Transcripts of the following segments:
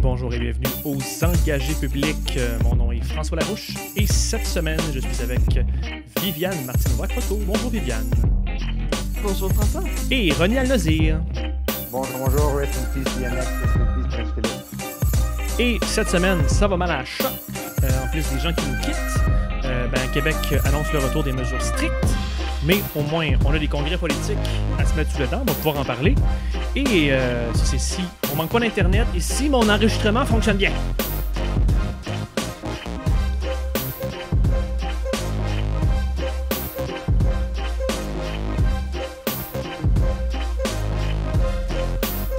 Bonjour et bienvenue aux Engagés publics. Mon nom est François Larouche et cette semaine, je suis avec Viviane Martinovac-Rotto. Bonjour Viviane. Bonjour François. Et Ronnie Alnozir. Bonjour, rest in peace, DMX, rest in peace, Prince Philippe. Et cette semaine, ça va mal à la shot. En plus des gens qui nous quittent, Québec annonce le retour des mesures strictes. Mais au moins, on a des congrès politiques à se mettre sous le dent, on va pouvoir en parler. Et ça, c'est si on manque pas d'Internet et si mon enregistrement fonctionne bien.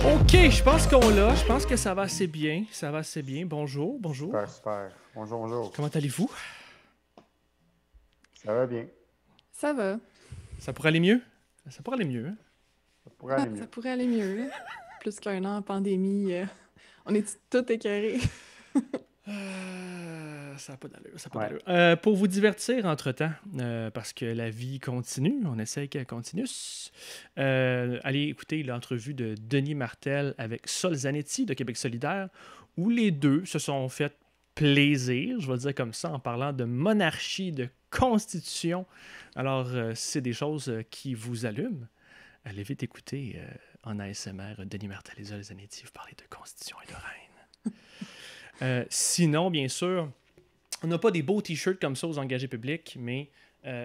OK, je pense qu'on l'a. Je pense que ça va assez bien. Ça va assez bien. Bonjour. Super. Bonjour. Comment allez-vous? Ça va bien. Ça va. Ça pourrait aller mieux? Ça pourrait aller mieux, hein? Ça pourrait aller mieux. Ça pourrait aller mieux. Là. Plus qu'un an en pandémie, on est tout écœurés. Ça n'a pas d'allure. Pour vous divertir entre-temps, parce que la vie continue, on essaie qu'elle continue, allez écouter l'entrevue de Denis Martel avec Sol Zanetti de Québec solidaire, où les deux se sont fait plaisir, je vais le dire comme ça, en parlant de monarchie, de constitution. Alors, si c'est des choses qui vous allument, allez vite écouter en ASMR Denis Martel et Sol Zanetti vous parler de constitution et de reine. Sinon, bien sûr, on n'a pas des beaux t-shirts comme ça aux engagés publics, mais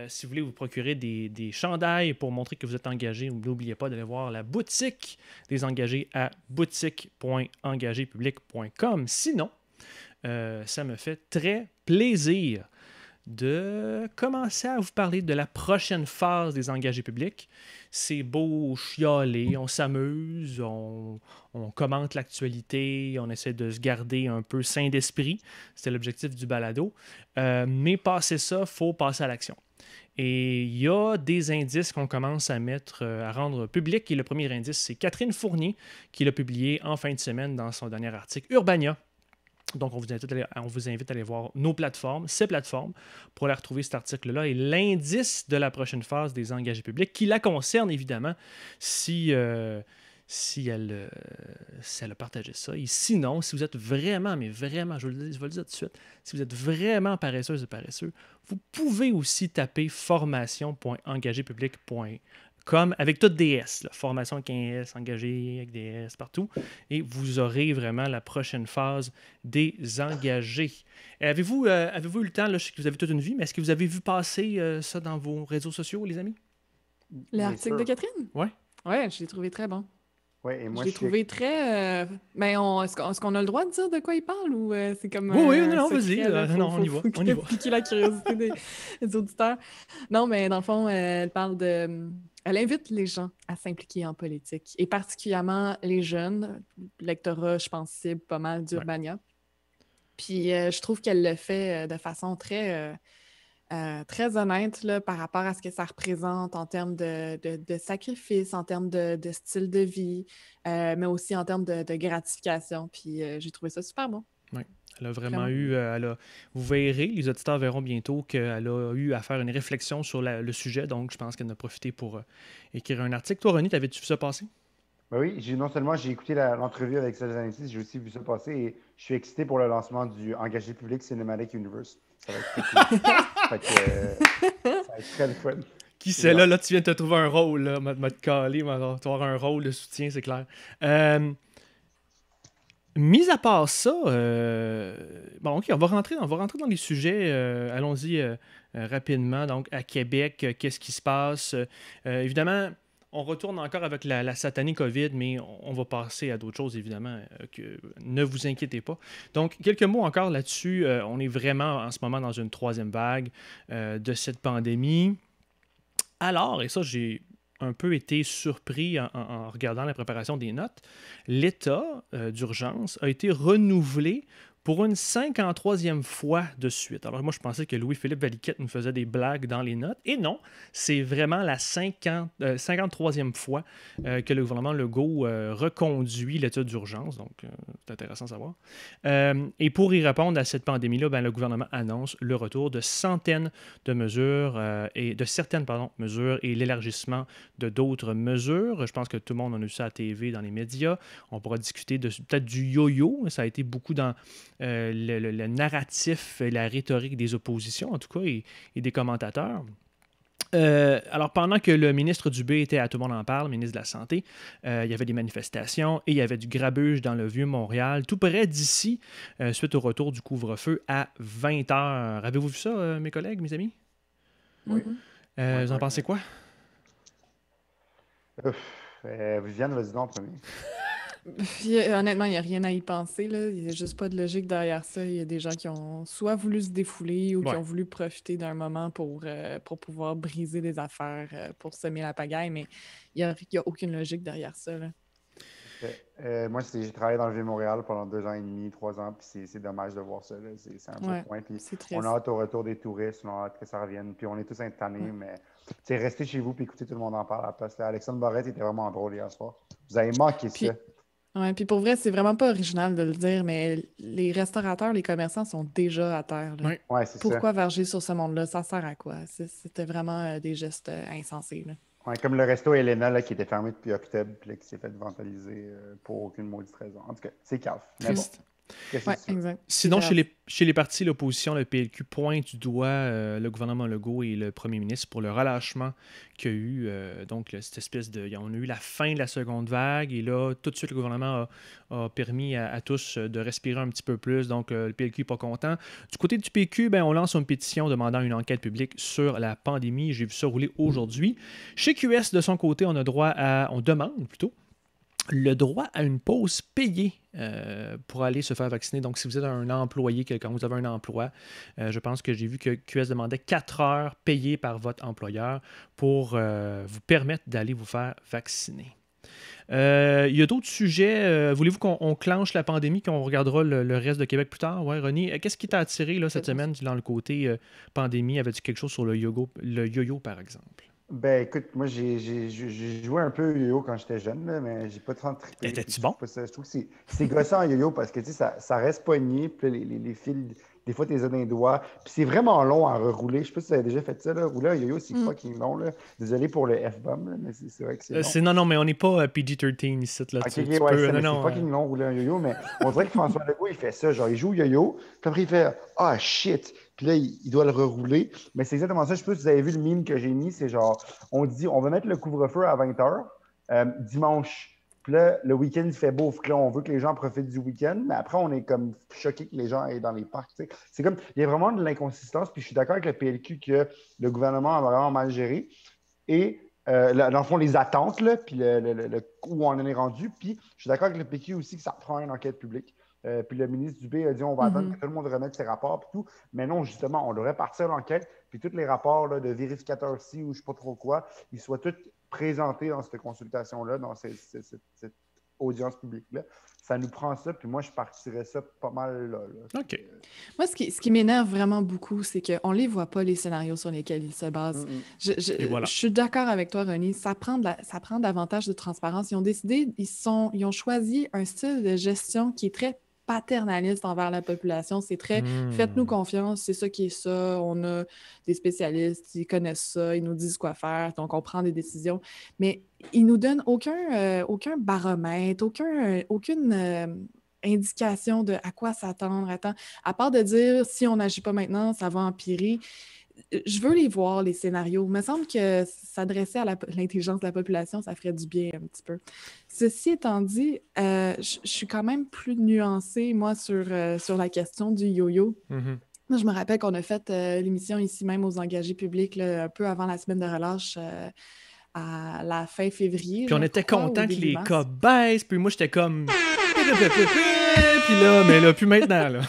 si vous voulez vous procurer des chandails pour montrer que vous êtes engagé, n'oubliez pas d'aller voir la boutique des engagés à boutique.engagépublic.com. Sinon, ça me fait très plaisir de commencer à vous parler de la prochaine phase des engagés publics. C'est beau chialer, on s'amuse, on commente l'actualité, on essaie de se garder un peu sain d'esprit. C'était l'objectif du balado. Mais passer ça, il faut passer à l'action. Et il y a des indices qu'on commence à mettre, à rendre publics. Et le premier indice, c'est Catherine Fournier qui l'a publié en fin de semaine dans son dernier article Urbania. Donc, on vous invite à aller voir ces plateformes, pour aller retrouver cet article-là et l'indice de la prochaine phase des engagés publics, qui la concerne évidemment si elle a partagé ça. Et sinon, si vous êtes vraiment, mais vraiment, je vais le dire tout de suite, si vous êtes vraiment paresseuse et paresseux, vous pouvez aussi taper formation.engagépublic.com avec toutes des S, là, formation avec un S, engagé avec des S partout, et vous aurez vraiment la prochaine phase des engagés. Avez-vous eu le temps, là, je sais que vous avez toute une vie, mais est-ce que vous avez vu passer ça dans vos réseaux sociaux, les amis? L'article de Catherine? Oui. Oui, je l'ai trouvé très bon. Ouais, et moi, je l'ai trouvé très... Est-ce qu'on a le droit de dire de quoi il parle ou c'est comme Oui, non, vas-y. On y va. Piquer la curiosité des auditeurs. Non, mais dans le fond, elle parle de... Elle invite les gens à s'impliquer en politique, et particulièrement les jeunes. Lectorat, je pense, cible pas mal d'Urbania. Ouais. Puis je trouve qu'elle le fait de façon très honnête là, par rapport à ce que ça représente en termes de sacrifice, en termes de style de vie, mais aussi en termes de gratification. Puis j'ai trouvé ça super bon. Oui. Elle a vraiment eu... vous verrez, les auditeurs verront bientôt qu'elle a eu à faire une réflexion sur le sujet, donc je pense qu'elle en a profité pour écrire un article. Toi, René, t'avais-tu vu ça passer? Ben oui, non seulement j'ai écouté l'entrevue avec Sol Zanetti, j'ai aussi vu ça passer et je suis excité pour le lancement du Engagé public Cinematic Universe. Ça va être très cool. Ça va être très le fun. Qui c'est là? Là, tu viens de te trouver un rôle, là. M'a te calé, tu vas avoir un rôle de soutien, c'est clair. Mis à part ça, OK, on va rentrer dans les sujets. Allons-y rapidement. Donc, à Québec, qu'est-ce qui se passe? Évidemment, on retourne encore avec la satanée COVID, mais on va passer à d'autres choses, évidemment. Ne vous inquiétez pas. Donc, quelques mots encore là-dessus. On est vraiment en ce moment dans une troisième vague de cette pandémie. Alors, et ça, j'ai un peu été surpris en regardant la préparation des notes, l'état d'urgence a été renouvelé pour une 53e fois de suite. Alors moi, je pensais que Louis-Philippe Valiquette nous faisait des blagues dans les notes. Et non, c'est vraiment la 53e fois que le gouvernement Legault reconduit l'état d'urgence. Donc, c'est intéressant à savoir. Et pour y répondre à cette pandémie-là, le gouvernement annonce le retour de centaines de mesures et de certaines mesures et l'élargissement de d'autres mesures. Je pense que tout le monde en a vu ça à la TV, dans les médias. On pourra discuter peut-être du yo-yo. Ça a été beaucoup dans le narratif et la rhétorique des oppositions, en tout cas, et des commentateurs. Alors, pendant que le ministre Dubé était à Tout le monde en parle, ministre de la Santé, il y avait des manifestations et il y avait du grabuge dans le Vieux-Montréal, tout près d'ici, suite au retour du couvre-feu à 20h. Avez-vous vu ça, mes collègues, mes amis? Oui. Vous en pensez quoi? Viviane, vas-y donc en premier. Honnêtement, il n'y a rien à y penser, là. Il n'y a juste pas de logique derrière ça. Il y a des gens qui ont soit voulu se défouler ou qui ont voulu profiter d'un moment pour pouvoir briser des affaires, pour semer la pagaille, mais il n'y a aucune logique derrière ça, là. Moi, j'ai travaillé dans le Vieux-Montréal pendant 2 ans et demi, 3 ans, puis c'est dommage de voir ça. Là. C'est un beau point. Puis on a hâte au retour des touristes, on a hâte que ça revienne. Puis on est tous intanés, mais restez chez vous et écoutez tout le monde en parle à la place. Là, Alexandre Barrette était vraiment drôle hier soir. Vous avez manqué ça. Oui, puis pour vrai, c'est vraiment pas original de le dire, mais les restaurateurs, les commerçants sont déjà à terre. Là. Ouais, c'est Pourquoi verger sur ce monde-là? Ça sert à quoi? C'était vraiment des gestes insensés. Là. Ouais, comme le resto Elena là, qui était fermé depuis octobre puis qui s'est fait vandaliser pour aucune maudite raison. En tout cas, c'est caf. Mais bon. Ouais, exact. Sinon, chez les partis, l'opposition, le PLQ pointe du doigt le gouvernement Legault et le premier ministre pour le relâchement qu'il y a eu. Donc, cette espèce de... On a eu la fin de la seconde vague et là, tout de suite, le gouvernement a permis à tous de respirer un petit peu plus. Donc, le PLQ n'est pas content. Du côté du PQ, on lance une pétition demandant une enquête publique sur la pandémie. J'ai vu ça rouler aujourd'hui. Chez QS, de son côté, on demande plutôt le droit à une pause payée pour aller se faire vacciner. Donc, si vous êtes un employé, quand vous avez un emploi, je pense que j'ai vu que QS demandait 4 heures payées par votre employeur pour vous permettre d'aller vous faire vacciner. Il y a d'autres sujets. Voulez-vous qu'on clenche la pandémie, qu'on regardera le reste de Québec plus tard? Ouais, Ronnie, qu'est-ce qui t'a attiré là, cette semaine dans le côté pandémie? Avais-tu quelque chose sur le yo-yo, par exemple? Ben écoute, moi j'ai joué un peu au yo-yo quand j'étais jeune, là, mais j'ai pas tant trippé. Étais-tu bon? Je trouve que c'est gossant en yo-yo parce que ça reste pogné, puis les fils, des fois, t'es dans les doigts. Puis c'est vraiment long à rerouler. Je sais pas si vous avez déjà fait ça, là. Rouler un yo-yo, c'est fucking long, là. Désolé pour le F-bomb, là, mais c'est vrai que c'est long. Non, mais on n'est pas PG-13 ici, là. C'est fucking long rouler un yo-yo, mais on dirait que François Legault, il fait ça. Genre, il joue au yo-yo, puis après, il fait « Ah, shit! » Puis là, il doit le rerouler. Mais c'est exactement ça. Je sais pas si vous avez vu le meme que j'ai mis. C'est genre, on dit, on va mettre le couvre-feu à 20h dimanche. Puis là, le week-end, il fait beau. Puis là, on veut que les gens profitent du week-end. Mais après, on est comme choqué que les gens aillent dans les parcs. T'sais. C'est comme, il y a vraiment de l'inconsistance. Puis je suis d'accord avec le PLQ que le gouvernement a vraiment mal géré. Et dans le fond, les attentes, là, puis où on en est rendu. Puis je suis d'accord avec le PQ aussi que ça prend une enquête publique. Puis le ministre Dubé a dit on va attendre que tout le monde remette ses rapports puis tout. Mais non, justement, on devrait partir l'enquête, puis tous les rapports là, de vérificateurs-ci ou je ne sais pas trop quoi, ils soient tous présentés dans cette consultation-là, dans cette audience publique-là. Ça nous prend ça, puis moi, je partirais ça pas mal là. OK. Moi, ce qui m'énerve vraiment beaucoup, c'est qu'on ne les voit pas, les scénarios sur lesquels ils se basent. Je suis d'accord avec toi, Ronnie. Ça prend davantage de transparence. Ils ont décidé, ils ont choisi un style de gestion qui est très paternaliste envers la population. C'est très faites-nous confiance, c'est ça qui est ça. On a des spécialistes, ils connaissent ça, ils nous disent quoi faire, donc on prend des décisions. Mais ils nous donnent aucun baromètre, aucune indication de à quoi s'attendre. À part de dire si on n'agit pas maintenant, ça va empirer. Je veux les voir, les scénarios. Il me semble que s'adresser à l'intelligence de la population, ça ferait du bien un petit peu. Ceci étant dit, je suis quand même plus nuancée, moi, sur la question du yo-yo. Moi, je me rappelle qu'on a fait l'émission ici même aux engagés publics, là, un peu avant la semaine de relâche à la fin février. Puis on était content que les cas baissent, puis moi, j'étais comme... Puis là, mais là, plus maintenant, là.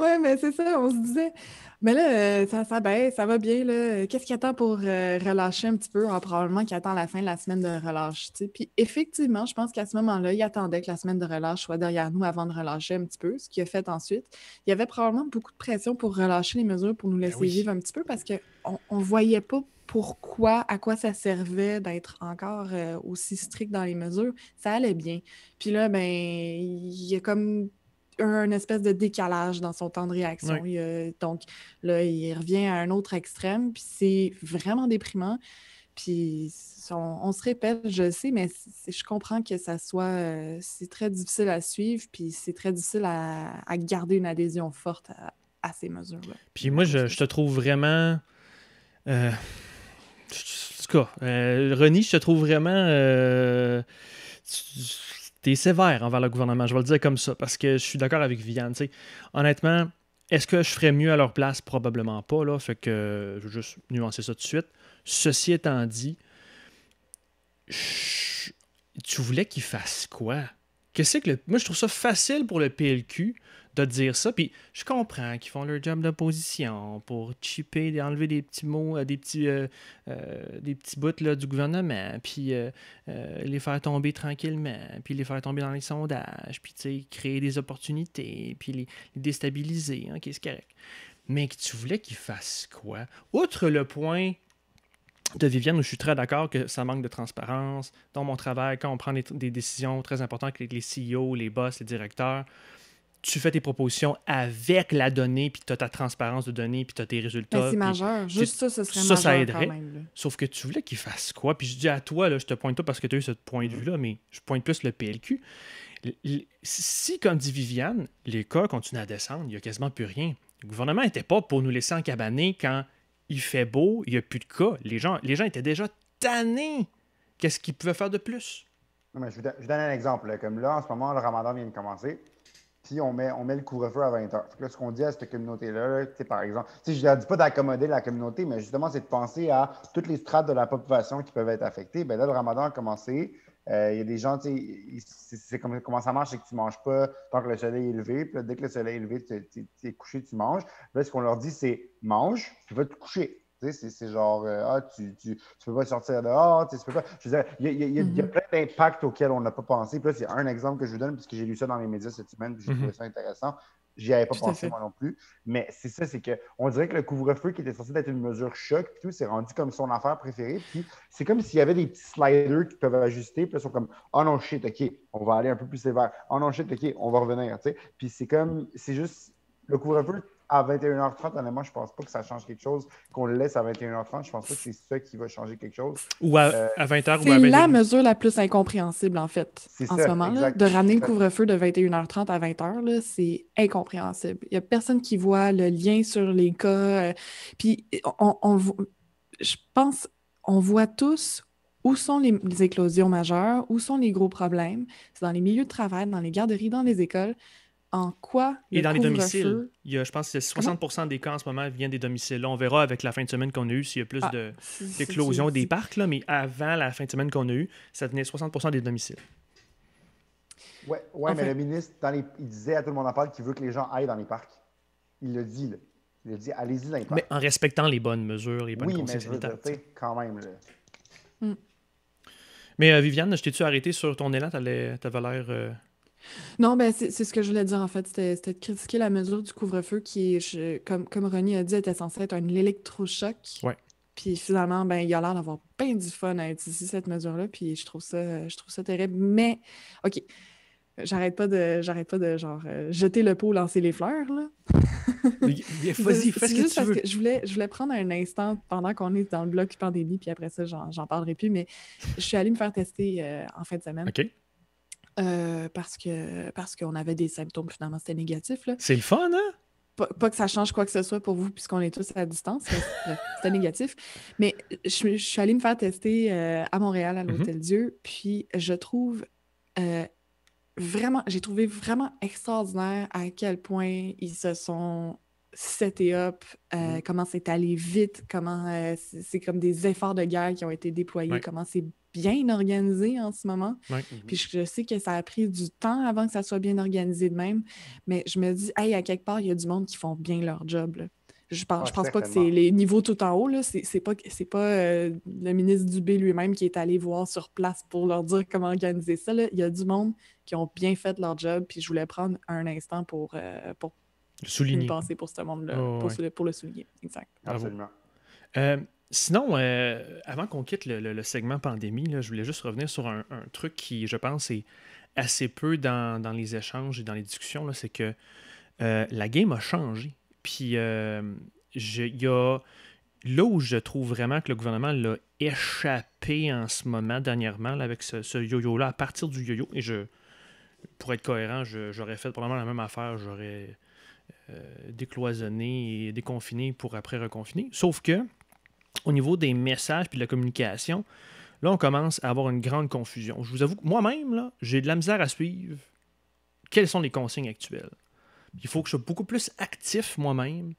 Ouais, mais c'est ça, on se disait. Mais là, ça baisse, ça va bien, là. Qu'est-ce qu'il attend pour relâcher un petit peu? Ah, probablement qu'il attend la fin de la semaine de relâche, tu sais. Puis effectivement, je pense qu'à ce moment-là, il attendait que la semaine de relâche soit derrière nous avant de relâcher un petit peu, ce qu'il a fait ensuite. Il y avait probablement beaucoup de pression pour relâcher les mesures, pour nous Ben laisser oui. vivre un petit peu, parce qu'on ne voyait pas pourquoi, à quoi ça servait d'être encore aussi strict dans les mesures. Ça allait bien. Puis là, ben, il y a comme un espèce de décalage dans son temps de réaction. Oui. Donc là, il revient à un autre extrême, puis c'est vraiment déprimant. Puis on se répète, je le sais, mais je comprends que ça soit... c'est très difficile à suivre, puis c'est très difficile à garder une adhésion forte à ces mesures-là. Puis moi, je te trouve vraiment... en tout cas, Ronnie, je te trouve vraiment... t'es sévère envers le gouvernement, je vais le dire comme ça, parce que je suis d'accord avec Viviane. Tu sais. Honnêtement, est-ce que je ferais mieux à leur place? Probablement pas, là. Fait que je vais juste nuancer ça tout de suite. Ceci étant dit, tu voulais qu'ils fassent quoi? Qu'est-ce que moi, je trouve ça facile pour le PLQ de dire ça. Puis je comprends qu'ils font leur job d'opposition pour chipper, enlever des petits mots, des petits bouts là, du gouvernement, puis les faire tomber tranquillement, puis les faire tomber dans les sondages, puis créer des opportunités, puis les déstabiliser. OK, c'est correct. Mais que tu voulais qu'ils fassent quoi? Outre le point de Viviane, où je suis très d'accord que ça manque de transparence dans mon travail, quand on prend des décisions très importantes avec les CEO, les boss, les directeurs, tu fais tes propositions avec la donnée, puis tu as ta transparence de données, puis tu as tes résultats. C'est majeur. Juste ça, ce serait ça, majeur ça aiderait. quand même. Là. Sauf que tu voulais qu'ils fassent quoi? Puis je dis à toi, là, je te pointe pas parce que tu as eu ce point de vue-là, mais je pointe plus le PLQ. Si, comme dit Viviane, les cas continuent à descendre, il n'y a quasiment plus rien. Le gouvernement n'était pas pour nous laisser encabaner quand il fait beau, il n'y a plus de cas. Les gens étaient déjà tannés. Qu'est-ce qu'ils pouvaient faire de plus? Non, mais je vous donne un exemple. Là. Comme là, en ce moment, le ramadan vient de commencer. Puis on met le couvre-feu à 20h. Là, ce qu'on dit à cette communauté-là, là, par exemple, je ne dis pas d'accommoder la communauté, mais justement, c'est de penser à toutes les strates de la population qui peuvent être affectées. Bien là, le ramadan a commencé. Il y a des gens, c'est comment ça marche, c'est que tu ne manges pas tant que le soleil est levé. Puis là, dès que le soleil est levé, tu es couché, tu manges. Là, ce qu'on leur dit, c'est mange, tu vas te coucher. C'est genre, tu peux pas sortir dehors, tu peux pas. Je veux dire, il y a plein d'impacts auxquels on n'a pas pensé. Puis là, c'est un exemple que je vous donne, puisque j'ai lu ça dans les médias cette semaine, puis j'ai trouvé ça intéressant. J'y avais pas pensé moi non plus. Mais c'est ça, c'est qu'on dirait que le couvre-feu, qui était censé être une mesure choc, puis tout, c'est rendu comme son affaire préférée. Puis c'est comme s'il y avait des petits sliders qui peuvent ajuster, puis là, ils sont comme, oh non, shit, OK, on va aller un peu plus sévère. Oh non, shit, OK, on va revenir, tu sais. Puis c'est juste, le couvre-feu, à 21h30, honnêtement, je pense pas que ça change quelque chose. Qu'on le laisse à 21h30, je pense pas que c'est ça qui va changer quelque chose. Ou à 20h ou C'est à 22h. la mesure la plus incompréhensible, en fait, en ce moment. Là, de ramener le couvre-feu de 21h30 à 20h, c'est incompréhensible. Il n'y a personne qui voit le lien sur les cas. Puis, je pense, on voit tous où sont les éclosions majeures, où sont les gros problèmes. C'est dans les milieux de travail, dans les garderies, dans les écoles. En quoi le Et dans les couvre-feu... domiciles, je pense que 60% des cas en ce moment viennent des domiciles. Là, on verra avec la fin de semaine qu'on a eue s'il y a plus d'éclosions des parcs, là, mais avant la fin de semaine qu'on a eue, ça venait 60% des domiciles. Oui, mais le ministre, il disait à tout le monde en parle qu'il veut que les gens aillent dans les parcs. Il l'a dit, là. Il a dit, allez-y dans les parcs. Mais en respectant les bonnes mesures, les bonnes consignes sanitaires. Oui, mais quand même, là. Mais Viviane, je t'ai-tu arrêté sur ton élan? T'avais l'air... Non, ben c'est ce que je voulais dire, en fait. C'était de critiquer la mesure du couvre-feu qui, comme Ronnie a dit, était censée être un électrochoc. Ouais. Puis finalement, ben, il a l'air d'avoir bien du fun à utiliser cette mesure-là, puis je trouve ça terrible. Mais, OK, j'arrête pas de genre jeter le pot, lancer les fleurs, là. Vas-y, fais ce que juste tu veux. Que je voulais prendre un instant pendant qu'on est dans le bloc pandémie, puis après ça, j'en parlerai plus, mais je suis allée me faire tester en fin de semaine. OK. Parce qu'on avait des symptômes, finalement, c'était négatif, là. C'est le fun, hein? Pas que ça change quoi que ce soit pour vous, puisqu'on est tous à distance. C'était négatif. Mais je suis allée me faire tester à Montréal, à l'Hôtel-Dieu, puis j'ai trouvé vraiment extraordinaire à quel point ils se sont setés up, comment c'est allé vite, comment c'est comme des efforts de guerre qui ont été déployés, comment c'est bien organisé en ce moment. Ouais. Puis je sais que ça a pris du temps avant que ça soit bien organisé de même. Mais je me dis, hey, à quelque part, il y a du monde qui font bien leur job, là. Je pense pas que c'est certainement. les niveaux tout en haut, là. C'est pas le ministre Dubé lui-même qui est allé voir sur place pour leur dire comment organiser ça, là. Il y a du monde qui ont bien fait leur job, puis je voulais prendre un instant pour Souligner. une pensée pour ce monde-là, Oh, ouais. pour le souligner. Exact. Bravo. Absolument. Sinon, avant qu'on quitte le segment pandémie, là, je voulais juste revenir sur un truc qui, je pense, est assez peu dans les échanges et dans les discussions, là, c'est que la game a changé. Puis, il y a là où je trouve vraiment que le gouvernement l'a échappé en ce moment, dernièrement, là, avec ce yo-yo-là, à partir du yo-yo, et pour être cohérent, j'aurais fait probablement la même affaire, j'aurais décloisonné et déconfiné pour après reconfiner. Sauf que, au niveau des messages et de la communication, là, on commence à avoir une grande confusion. Je vous avoue que moi-même, là, j'ai de la misère à suivre quelles sont les consignes actuelles. Il faut que je sois beaucoup plus actif moi-même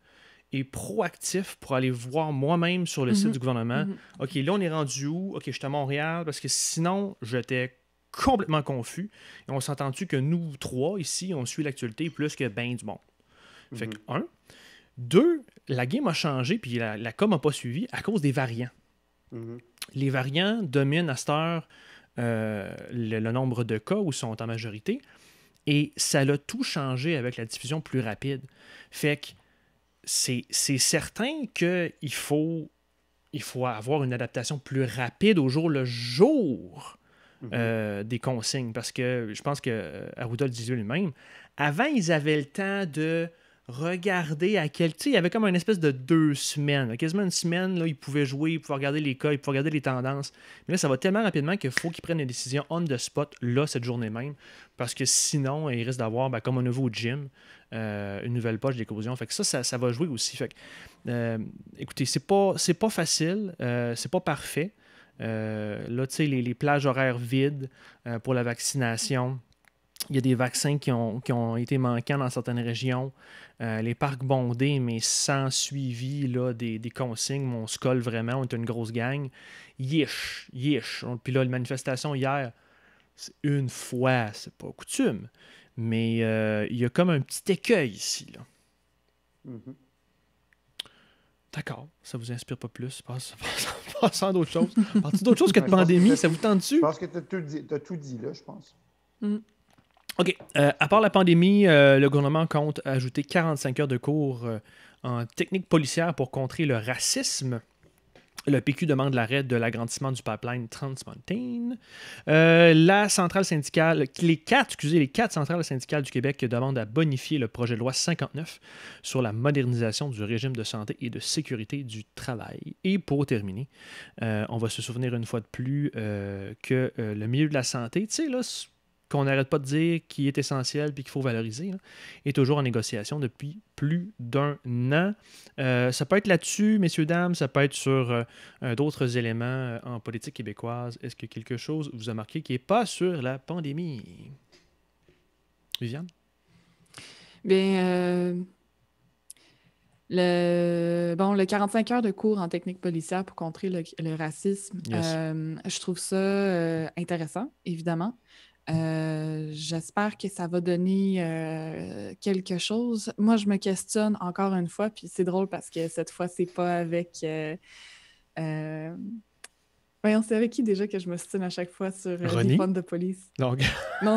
et proactif pour aller voir moi-même sur le site du gouvernement. OK, là, on est rendu où? OK, je suis à Montréal, parce que sinon, j'étais complètement confus. Et on s'entend-tu que nous trois, ici, on suit l'actualité plus que ben du monde. Fait que, 1. 2, la game a changé, puis la com n'a pas suivi à cause des variants. Les variants dominent à cette heure le nombre de cas où ils sont en majorité, et ça l'a tout changé avec la diffusion plus rapide. Fait que c'est certain qu'il faut avoir une adaptation plus rapide au jour le jour des consignes, parce que je pense que Arruda le disait lui-même, avant, ils avaient le temps de regarder à quel... Tu sais, il y avait comme une espèce de 2 semaines. Là, quasiment une semaine, là, ils pouvaient jouer, ils pouvaient regarder les cas, ils pouvaient regarder les tendances. Mais là, ça va tellement rapidement qu'il faut qu'ils prennent des décisions on the spot, là, cette journée même. Parce que sinon, ils risquent d'avoir, comme on a vu au gym, une nouvelle poche d'éclosion. Fait que ça va jouer aussi. Fait que, écoutez, c'est pas facile, c'est pas parfait. Là, tu sais, les plages horaires vides pour la vaccination. Il y a des vaccins qui ont été manquants dans certaines régions. Les parcs bondés, mais sans suivi là, des consignes. On se colle vraiment, on est une grosse gang. Yish. Puis là, la manifestation hier, c'est une fois, c'est pas coutume. Mais il y a comme un petit écueil ici. Là. D'accord, ça vous inspire pas plus? Passons à d'autres choses. Parlez-vous d'autres choses que de pandémie, ça vous tente-tu? Je pense que tu as tout dit là, je pense. OK. À part la pandémie, le gouvernement compte ajouter 45 heures de cours en technique policière pour contrer le racisme. Le PQ demande l'arrêt de l'agrandissement du pipeline Trans Mountain. La centrale syndicale, les quatre centrales syndicales du Québec demandent à bonifier le projet de loi 59 sur la modernisation du régime de santé et de sécurité du travail. Et pour terminer, on va se souvenir une fois de plus que le milieu de la santé, tu sais, là, qu'on n'arrête pas de dire qui est essentiel puis qu'il faut valoriser, là, est toujours en négociation depuis plus d'1 an. Ça peut être là-dessus, messieurs, dames, ça peut être sur d'autres éléments en politique québécoise. Est-ce que quelque chose vous a marqué qui n'est pas sur la pandémie? Viviane? Bien, le 45 heures de cours en technique policière pour contrer le racisme, je trouve ça intéressant, évidemment. J'espère que ça va donner quelque chose. Moi, je me questionne encore une fois, puis c'est drôle parce que cette fois, c'est pas avec... Voyons, c'est avec qui déjà que je me stine à chaque fois sur Defund the Police? Non,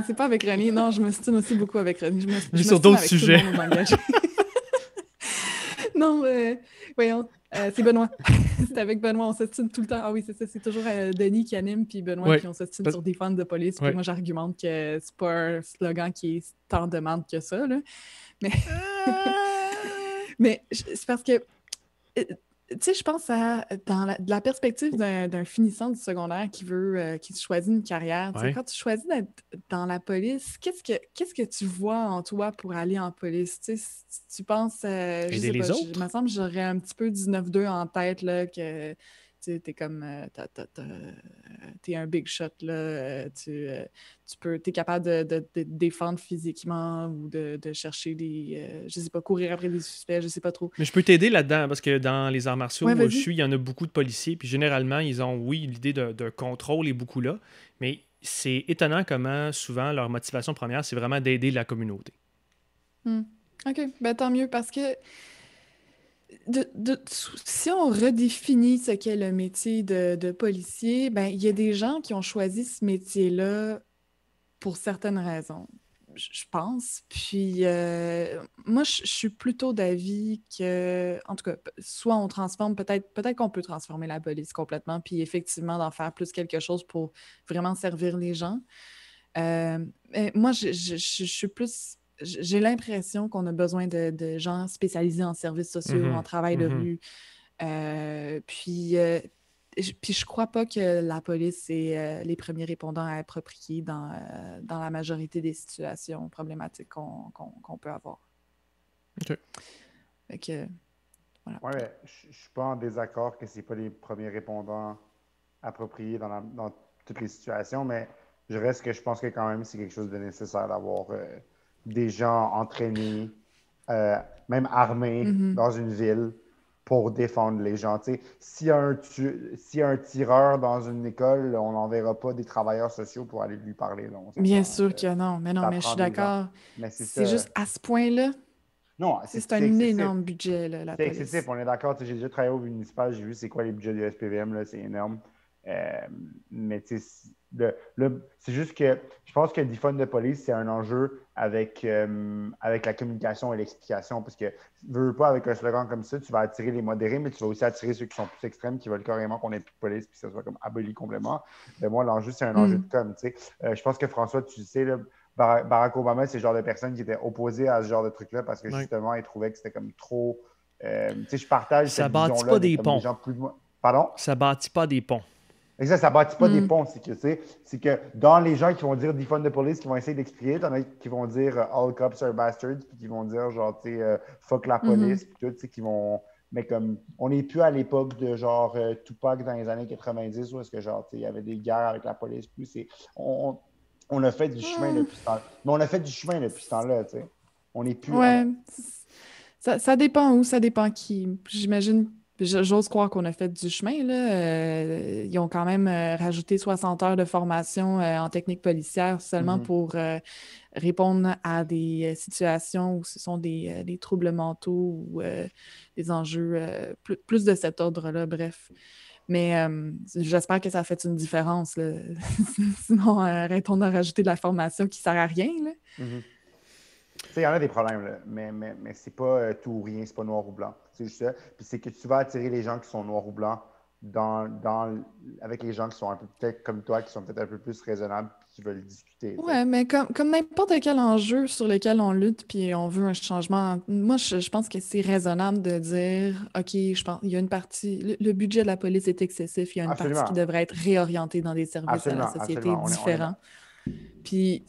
c'est pas avec René. Non, je me stine aussi beaucoup avec René. Je me sur d'autres sujets. Non, voyons, c'est Benoît. C'est avec Benoît, on s'estime tout le temps. Ah oui, c'est ça, c'est toujours Denis qui anime, puis Benoît, puis on s'estime sur Defund the Police. Puis moi, j'argumente que c'est pas un slogan qui est tant en demande que ça, là. Mais, mais c'est parce que, tu sais, je pense de la perspective d'un finissant du secondaire qui choisit une carrière. Ouais. Quand tu choisis d'être dans la police, qu'est-ce que tu vois en toi pour aller en police? Tu sais, si tu penses... Aider les autres? Il me semble que j'aurais un petit peu du 9-2 en tête, là, que tu t'es comme, t'es un big shot, là, t'es capable de défendre physiquement ou de chercher je sais pas, courir après des suspects, je sais pas trop. Mais je peux t'aider là-dedans, parce que dans les arts martiaux Ouais, où je vas-y. suis, il y en a beaucoup de policiers, puis généralement, ils ont, oui, l'idée d'un contrôle est beaucoup là, mais c'est étonnant comment souvent leur motivation première, c'est vraiment d'aider la communauté. OK, ben tant mieux, parce que si on redéfinit ce qu'est le métier de policier, ben il y a des gens qui ont choisi ce métier-là pour certaines raisons, je pense. Puis moi, je suis plutôt d'avis que, en tout cas, soit on transforme, peut-être qu'on peut transformer la police complètement, puis effectivement d'en faire plus quelque chose pour vraiment servir les gens. Mais moi, je suis plus. J'ai l'impression qu'on a besoin de gens spécialisés en services sociaux, en travail de rue. Puis je crois pas que la police est les premiers répondants à approprier dans la majorité des situations problématiques qu'on peut avoir. OK. Fait que, voilà. Ouais, mais je suis pas en désaccord que c'est pas les premiers répondants appropriés dans toutes les situations, mais je reste que je pense que quand même c'est quelque chose de nécessaire d'avoir des gens entraînés, même armés dans une ville pour défendre les gens. Tu sais, s'il y a un tireur dans une école, on n'enverra pas des travailleurs sociaux pour aller lui parler. Là, Bien sûr que non, mais ça je prend suis des gens. d'accord. Mais C'est juste à ce point-là, Non, c'est un énorme budget, là, la c'est police. excessif, on est d'accord. J'ai déjà travaillé au municipal, j'ai vu c'est quoi les budgets du SPVM, là, c'est énorme. Mais tu sais, c'est juste que je pense que le defund de police, c'est un enjeu avec la communication et l'explication. Parce que, veux pas, avec un slogan comme ça, tu vas attirer les modérés, mais tu vas aussi attirer ceux qui sont plus extrêmes, qui veulent carrément qu'on ait plus de police, puis que ça soit comme aboli complètement. Mais moi, l'enjeu, c'est un enjeu de com. Je pense que François, tu sais, là, Barack Obama, c'est le genre de personne qui était opposé à ce genre de truc-là parce que justement, il trouvait que c'était comme trop. Tu sais, je partage Ça cette bâtit vision-là pas de des comme ponts. les gens plus. Pardon? Ça bâtit pas des ponts. Exact, ça bâtit pas des ponts. C'est que dans les gens qui vont dire defund the police, qui vont essayer d'expliquer, t'en as qui vont dire all cops are bastards, puis qui vont dire genre, tu sais, fuck la police, puis tout, tu sais, qui vont. Mais comme, on n'est plus à l'époque de genre Tupac dans les années 90 où est-ce que genre, tu sais, il y avait des guerres avec la police, plus on a fait du chemin depuis ce temps-là. Mais on a fait du chemin depuis ce temps-là, tu sais. On n'est plus. Ouais, ça dépend où, ça dépend qui. J'imagine, j'ose croire qu'on a fait du chemin, là. Ils ont quand même rajouté 60 heures de formation en technique policière seulement pour répondre à des situations où ce sont des troubles mentaux ou des enjeux plus de cet ordre-là, bref. Mais j'espère que ça a fait une différence, là. Sinon, arrêtons de rajouter de la formation qui sert à rien, là. Tu sais, il y en a des problèmes, là, mais c'est pas tout ou rien, c'est pas noir ou blanc. C'est juste ça. Puis c'est que tu vas attirer les gens qui sont noirs ou blancs avec les gens qui sont un peu peut-être comme toi, qui sont peut-être un peu plus raisonnables et qui veulent discuter. Ouais, mais comme n'importe quel enjeu sur lequel on lutte puis on veut un changement, moi, je pense que c'est raisonnable de dire, OK, je pense il y a une partie, le budget de la police est excessif, il y a une Absolument. partie qui devrait être réorientée dans des services à la société différents. Puis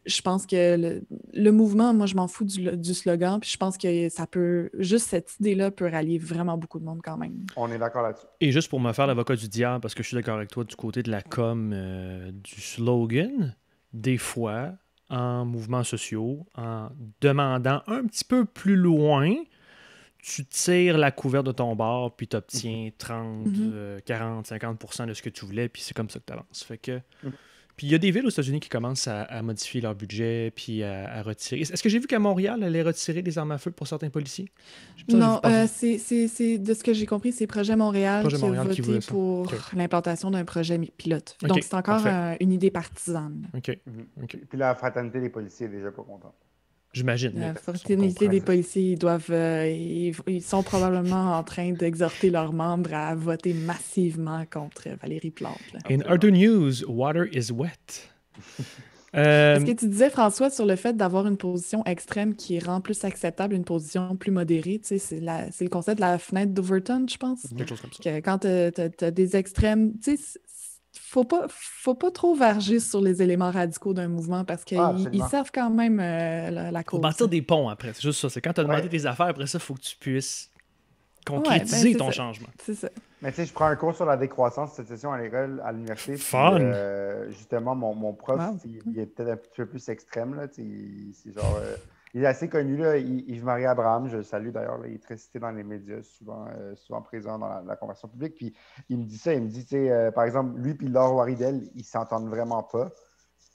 je pense que le mouvement, moi, je m'en fous du slogan, puis je pense que ça peut, juste cette idée-là peut rallier vraiment beaucoup de monde quand même. On est d'accord là-dessus. Et juste pour me faire l'avocat du diable, parce que je suis d'accord avec toi du côté de la com, du slogan, des fois, en mouvements sociaux, en demandant un petit peu plus loin, tu tires la couverte de ton bord, puis tu obtiens 30, 40, 50% de ce que tu voulais, puis c'est comme ça que tu avances. Fait que... Puis il y a des villes aux États-Unis qui commencent à modifier leur budget puis à retirer. Est-ce que j'ai vu qu'à Montréal, elle allait retirer des armes à feu pour certains policiers? Non, c'est de ce que j'ai compris, c'est Projet Montréal qui a voté pour l'implantation d'un projet pilote. Okay, donc c'est encore une idée partisane. OK. Puis la fraternité des policiers est déjà pas contente. J'imagine. La fraternité des policiers, ils sont probablement en train d'exhorter leurs membres à voter massivement contre Valérie Plante. Là. In other news, water is wet. Est-ce que tu disais, François, sur le fait d'avoir une position extrême qui rend plus acceptable une position plus modérée? Tu sais, c'est le concept de la fenêtre d'Overton, je pense. Quelque chose comme ça. Que quand tu as des extrêmes, tu sais, faut pas trop varger sur les éléments radicaux d'un mouvement parce qu'ils servent quand même la cause. Faut bâtir des ponts après. C'est juste ça. C'est quand tu as demandé tes affaires, après ça, il faut que tu puisses concrétiser c'est ton ça. changement. C'est ça. Mais tu sais, je prends un cours sur la décroissance cette session à l'école, à l'université. puis, Fun! Justement, mon prof, Wow. il est peut-être un petit peu plus extrême. Là, tu sais, c'est genre, il est assez connu, là, Yves-Marie Abraham, je le salue d'ailleurs. Là, il est très cité dans les médias, souvent présent dans la conversation publique. Puis il me dit ça, il me dit, tu sais, par exemple, lui et Laure Waridel, ils s'entendent vraiment pas.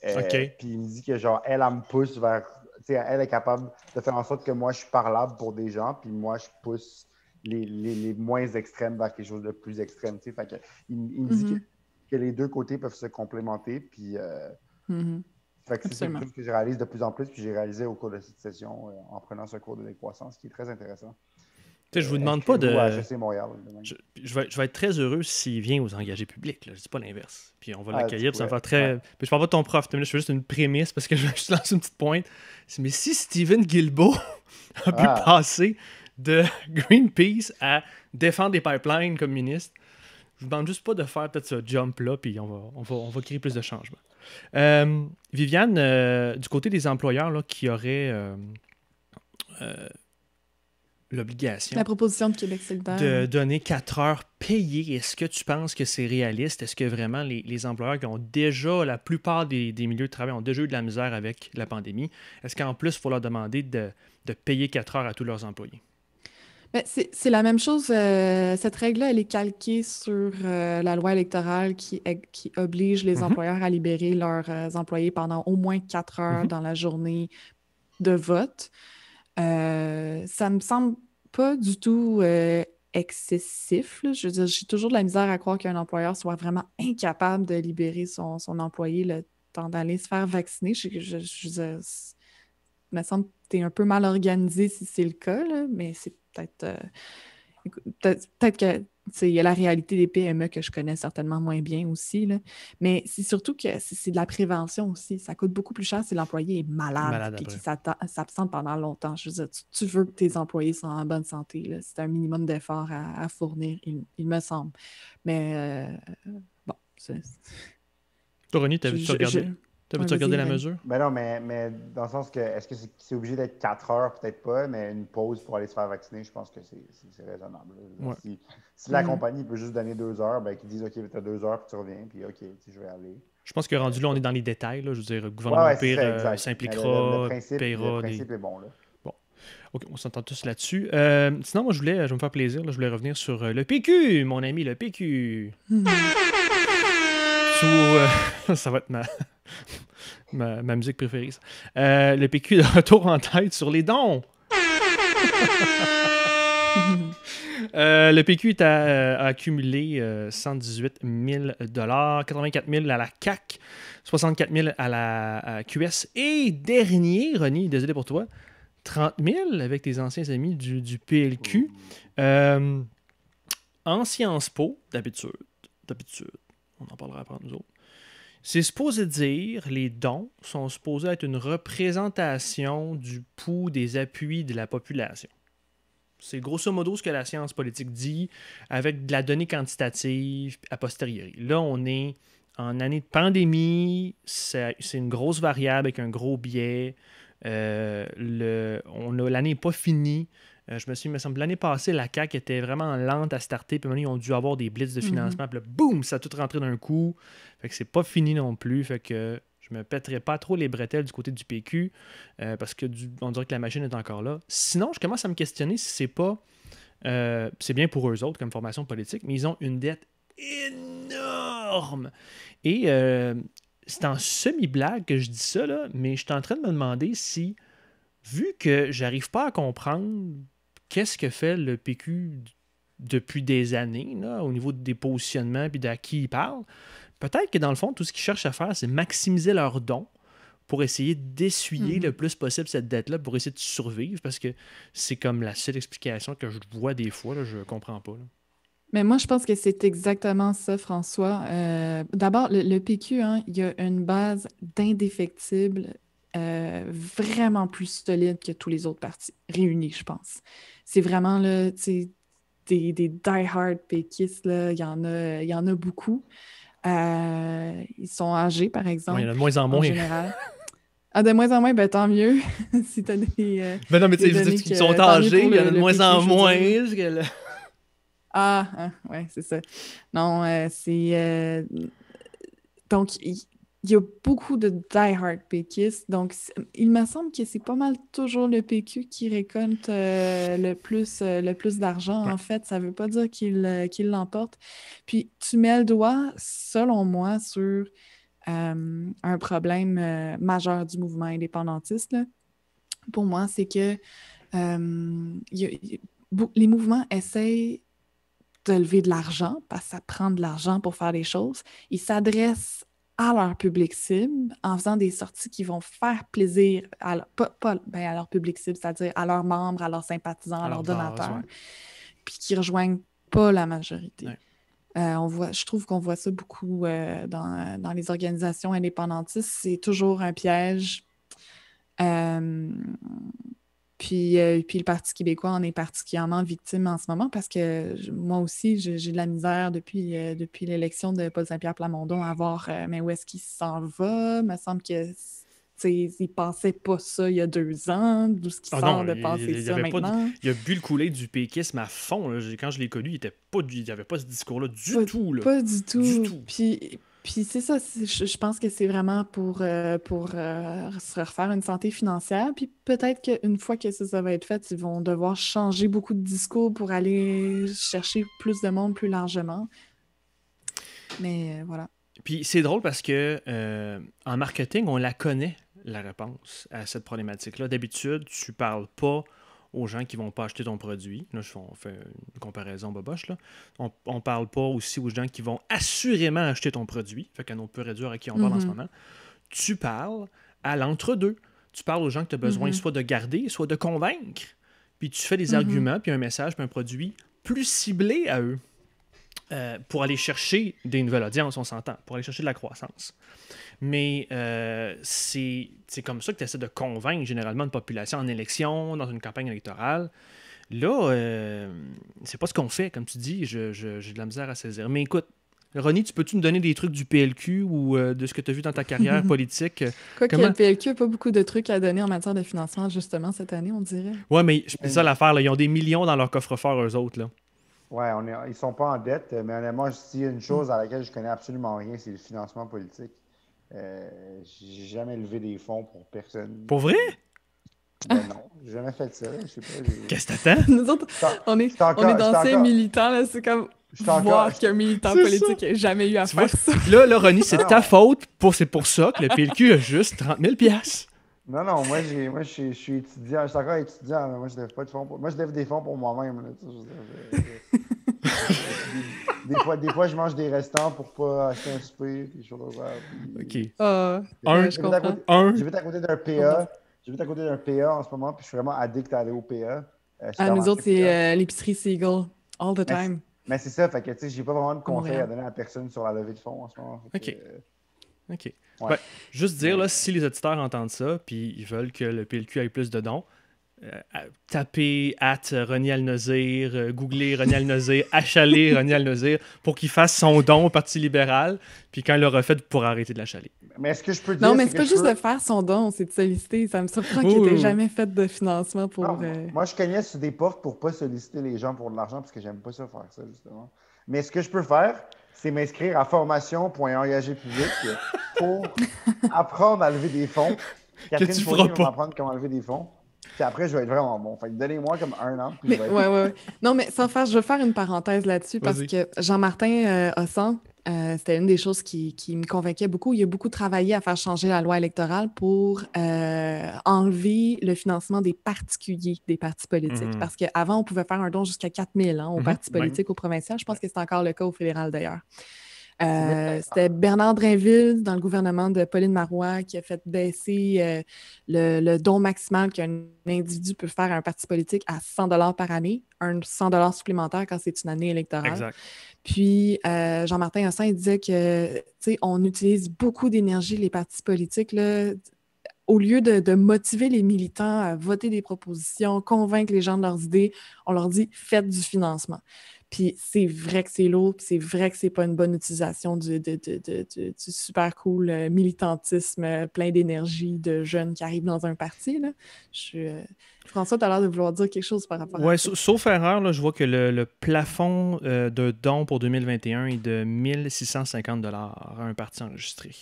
OK. Puis il me dit que genre, elle me pousse vers. Tu sais, elle est capable de faire en sorte que moi, je suis parlable pour des gens, puis moi, je pousse les moins extrêmes vers quelque chose de plus extrême. Tu sais. Fait que, il me dit que les deux côtés peuvent se complémenter. Puis, fait que c'est quelque chose que je réalise de plus en plus. Puis j'ai réalisé au cours de cette session en prenant ce cours de décroissance qui est très intéressant. Tu sais, je vous demande pas de. À HEC Montréal. Je vais être très heureux s'il vient aux engagés publics. Là. Je dis pas l'inverse. Puis on va l'accueillir. Puis ça va faire très. Ouais. Puis je parle pas de ton prof. Je fais juste une prémisse parce que je vais juste lancer une petite pointe. Mais si Stephen Guilbeault a pu passer de Greenpeace à défendre des pipelines comme ministre, je vous demande juste pas de faire peut-être ce jump-là, puis on va créer plus de changements. Viviane, du côté des employeurs là, qui auraient l'obligation La proposition de Québec solidaire. de donner 4 heures payées, est-ce que tu penses que c'est réaliste? Est-ce que vraiment les employeurs qui ont déjà, la plupart des milieux de travail ont déjà eu de la misère avec la pandémie, est-ce qu'en plus, il faut leur demander de payer 4 heures à tous leurs employés? Ben, c'est la même chose. Cette règle-là, elle est calquée sur la loi électorale qui oblige les employeurs à libérer leurs employés pendant au moins 4 heures dans la journée de vote. Ça me semble pas du tout excessif. Là. Je veux dire, j'ai toujours de la misère à croire qu'un employeur soit vraiment incapable de libérer son employé le temps d'aller se faire vacciner. Je il me semble que tu es un peu mal organisé si c'est le cas, là, mais c'est peut-être que il y a la réalité des PME que je connais certainement moins bien aussi. Là. Mais c'est surtout que c'est de la prévention aussi. Ça coûte beaucoup plus cher si l'employé est malade et qu'il s'absente pendant longtemps. Je veux dire, tu veux que tes employés soient en bonne santé. Là. C'est un minimum d'efforts à fournir, il me semble. Mais bon, c'est... Toi, Ronnie, t'avais-tu regardé la mesure? Ben non, mais dans le sens que, est-ce que c'est obligé d'être 4 heures? Peut-être pas, mais une pause pour aller se faire vacciner, je pense que c'est raisonnable. Ouais. Si la compagnie peut juste donner 2 heures, ben qu'ils disent, OK, tu as 2 heures, puis tu reviens, puis OK, je vais aller. Je pense que rendu là, on est dans les détails. Là. Je veux dire, le gouvernement s'impliquera, paiera. Le principe est bon. Là. Bon. OK, on s'entend tous là-dessus. Sinon, moi, je vais me faire plaisir. Là, je voulais revenir sur le PQ, mon ami, le PQ. Ça va être ma musique préférée. Le PQ de retour en tête sur les dons. Le PQ a accumulé 118 000 $, 84 000 à la CAQ, 64 000 à la QS et dernier, Ronnie, désolé pour toi, 30 000 avec tes anciens amis du PLQ. En Sciences Po, d'habitude, on en parlera après nous autres. C'est supposé dire, les dons sont supposés être une représentation du pouls des appuis de la population. C'est grosso modo ce que la science politique dit avec de la donnée quantitative a posteriori. Là, on est en année de pandémie, c'est une grosse variable avec un gros biais. L'année n'est pas finie. Je me souviens, il me semble, l'année passée, la CAQ était vraiment lente à starter, puis maintenant, ils ont dû avoir des blitz de financement, puis là, boum, ça a tout rentré d'un coup. Fait que c'est pas fini non plus, fait que je me pèterai pas trop les bretelles du côté du PQ, parce que on dirait que la machine est encore là. Sinon, je commence à me questionner si c'est pas... c'est bien pour eux autres comme formation politique, mais ils ont une dette énorme. Et c'est en semi-blague que je dis ça, là, mais je suis en train de me demander si, vu que j'arrive pas à comprendre qu'est-ce que fait le PQ depuis des années, là, au niveau des positionnements et d'à qui ils parlent, peut-être que dans le fond, tout ce qu'ils cherchent à faire, c'est maximiser leurs dons pour essayer d'essuyer le plus possible cette dette-là, pour essayer de survivre, parce que c'est comme la seule explication que je vois des fois, là, je comprends pas. Là. Mais moi, je pense que c'est exactement ça, François. D'abord, le PQ, hein, il y a une base d'indéfectibles vraiment plus solide que tous les autres partis réunis, je pense. C'est vraiment là, des die-hard péquistes, là, il y en a beaucoup. Ils sont âgés, par exemple. Ouais, il y en a de moins en moins. En général. De moins en moins, ben tant mieux. Si t'as des. Ben non, mais tu sais, ils sont âgés, il y en a de moins en moins. Ouais, c'est ça. Non, donc, il y a beaucoup de die-hard péquistes. Donc, il me semble que c'est pas mal toujours le PQ qui récolte le plus d'argent, Ouais. en fait. Ça veut pas dire qu'il l'emporte. Puis, tu mets le doigt, selon moi, sur un problème majeur du mouvement indépendantiste, là. Pour moi, c'est que les mouvements essayent de lever de l'argent, parce que ça prend de l'argent pour faire des choses. Ils s'adressent à leur public cible en faisant des sorties qui vont faire plaisir à à leur public cible, c'est-à-dire à leurs membres, à leurs sympathisants, à À leurs leur base, donateurs, ouais. puis qui rejoignent pas la majorité. Ouais. Je trouve qu'on voit ça beaucoup dans les organisations indépendantistes. C'est toujours un piège. Puis le Parti québécois en est particulièrement victime en ce moment parce que moi aussi, j'ai de la misère depuis l'élection de Paul Saint-Pierre Plamondon à voir mais où est-ce qu'il s'en va. Il me semble que il pensait pas ça il y a 2 ans, d'où ce qu'il sort de penser ça maintenant. Il a bu le Kool-Aid du péquisme à fond. Là. Quand je l'ai connu, il avait pas ce discours-là du tout. Là. Pas du tout. Du tout. Puis c'est ça, je pense que c'est vraiment pour se refaire une santé financière. Puis peut-être qu'une fois que ça va être fait, ils vont devoir changer beaucoup de discours pour aller chercher plus de monde plus largement. Mais voilà. Puis c'est drôle parce que en marketing, on la connaît, la réponse à cette problématique-là. D'habitude, tu parles pas aux gens qui vont pas acheter ton produit. Là, on fait une comparaison boboche. Là. On parle pas aussi aux gens qui vont assurément acheter ton produit. Fait qu'on peut réduire à qui on parle en ce moment. Tu parles à l'entre-deux. Tu parles aux gens que tu as besoin soit de garder, soit de convaincre. Puis tu fais des arguments, puis un message, puis un produit plus ciblé à eux. Pour aller chercher des nouvelles audiences, on s'entend, pour aller chercher de la croissance. Mais c'est comme ça que tu essaies de convaincre généralement une population en élection, dans une campagne électorale. Là, c'est pas ce qu'on fait, comme tu dis, j'ai de la misère à saisir. Mais écoute, Ronnie, peux-tu nous donner des trucs du PLQ ou de ce que tu as vu dans ta carrière politique? Quoique le PLQ n'a pas beaucoup de trucs à donner en matière de financement, justement, cette année, on dirait. Ouais, mais c'est ça l'affaire, là. Ils ont des millions dans leur coffre-fort, eux autres, là. Ouais, ils sont pas en dette, mais honnêtement, s'il y a une chose à laquelle je connais absolument rien, c'est le financement politique. J'ai jamais levé des fonds pour personne. Pour vrai? Ben non, j'ai jamais fait ça. Je sais pas. Qu'est-ce que t'attends? Nous autres, on est d'anciens militants, là, c'est comme voir qu'un militant politique n'ait jamais eu à faire ça. Là, Ronnie, c'est ta faute. C'est pour ça que le PLQ a juste 30 000 $. Non, moi, je suis étudiant, je suis encore étudiant, mais moi, je lève pas de fonds. Moi, je lève des fonds pour moi-même. Des fois, je mange des restants pour pas acheter un souper, des choses comme ça. OK. J'habite à côté d'un PA. J'habite à côté d'un PA en ce moment, puis je suis vraiment addict à aller au PA. Nous autres, c'est l'épicerie Seagull, all the time. Mais c'est ça, fait que tu sais, j'ai pas vraiment de conseils à donner à personne sur la levée de fonds en ce moment. OK. Ouais. Ben, juste dire, là, si les auditeurs entendent ça, puis ils veulent que le PLQ ait plus de dons, tapez Ronnie Al-Nozir, googlez Ronnie Al-Nozir, achalez Ronnie Al-Nozir pour qu'il fasse son don au Parti libéral, puis quand il l'aura fait, il pourra arrêter de l'achaler. Mais est-ce que je peux dire... Non, mais c'est pas juste de faire son don, c'est de solliciter. Ça me surprend qu'il n'ait jamais fait de financement pour... Non, moi, je cognais sur des portes pour pas solliciter les gens pour de l'argent, parce que j'aime pas ça faire ça, justement. Mais ce que je peux faire, c'est m'inscrire à formation.engagépublic pour apprendre à lever des fonds. Catherine Fournier va m'apprendre comment lever des fonds. Puis après, je vais être vraiment bon. Fait que donnez-moi comme 1 an. Puis ouais. Non, mais je veux faire une parenthèse là-dessus parce que Jean-Martin Hossan, c'était une des choses qui me convainquait beaucoup. Il a beaucoup travaillé à faire changer la loi électorale pour enlever le financement des particuliers des partis politiques. Parce qu'avant, on pouvait faire un don jusqu'à 4 000 aux partis politiques au provincial. Je pense que c'est encore le cas au fédéral d'ailleurs. C'était Bernard Drainville dans le gouvernement de Pauline Marois qui a fait baisser le don maximal qu'un individu peut faire à un parti politique à 100 $ par année, un 100 $ supplémentaire quand c'est une année électorale. Exact. Puis Jean-Martin Hossan, il disait que on utilise beaucoup d'énergie, les partis politiques, là, au lieu de motiver les militants à voter des propositions, convaincre les gens de leurs idées, on leur dit « faites du financement ». Puis c'est vrai que c'est lourd, puis c'est vrai que c'est pas une bonne utilisation du super cool militantisme plein d'énergie de jeunes qui arrivent dans un parti, là. François, tu as l'air de vouloir dire quelque chose par rapport à ça. Sauf erreur, là, je vois que le plafond de dons pour 2021 est de 1 650 $ à un parti enregistré.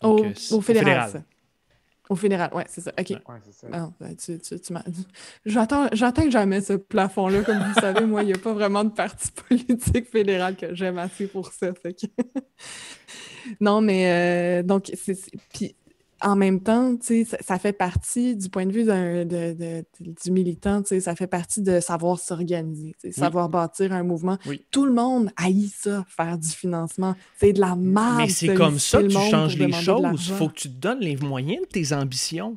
Donc, au fédéral. Ça. Au fédéral, oui, c'est ça. OK. Ouais, c'est ça. Ah, ben, tu m'as... J'atteins jamais ce plafond-là. Comme vous savez, moi, il n'y a pas vraiment de parti politique fédéral que j'aime assez pour ça. Fait que... Non, mais donc, puis en même temps, tu sais, ça fait partie, du point de vue du militant, tu sais, ça fait partie de savoir s'organiser, tu sais, savoir bâtir un mouvement. Oui. Tout le monde haït ça, faire du financement. C'est de la merde. Mais c'est comme ça que tu changes les choses. Il faut que tu te donnes les moyens de tes ambitions.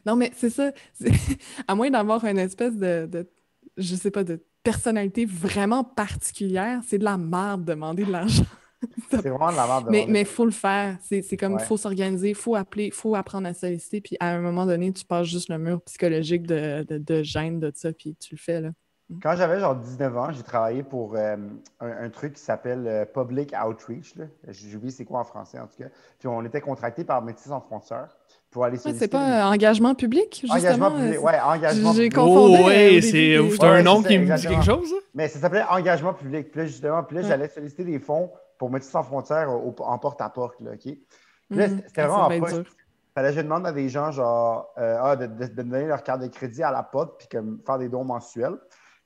Non, mais c'est ça. À moins d'avoir une espèce je sais pas, de personnalité vraiment particulière, c'est de la merde de demander de l'argent. C'est vraiment de la merde. Mais il faut le faire. C'est comme, il Ouais. faut s'organiser, il faut appeler, il faut apprendre à solliciter. Puis à un moment donné, tu passes juste le mur psychologique de gêne de ça, puis tu le fais, là. Quand j'avais genre 19 ans, j'ai travaillé pour un truc qui s'appelle Public Outreach. J'oublie c'est quoi en français, en tout cas. Puis on était contracté par Métis sans frontières pour aller solliciter... C'est pas engagement public, justement? Engagement public, oui, engagement public. J'ai confondu. C'est un nom qui me dit quelque chose, ça? Mais ça s'appelait engagement public. Puis là, justement, j'allais solliciter des fonds pour Métis sans frontières en porte-à-porte, là, OK? Puis là, c'était vraiment en poste. Fallait que je demande à des gens, genre, de me donner leur carte de crédit à la porte, puis comme faire des dons mensuels.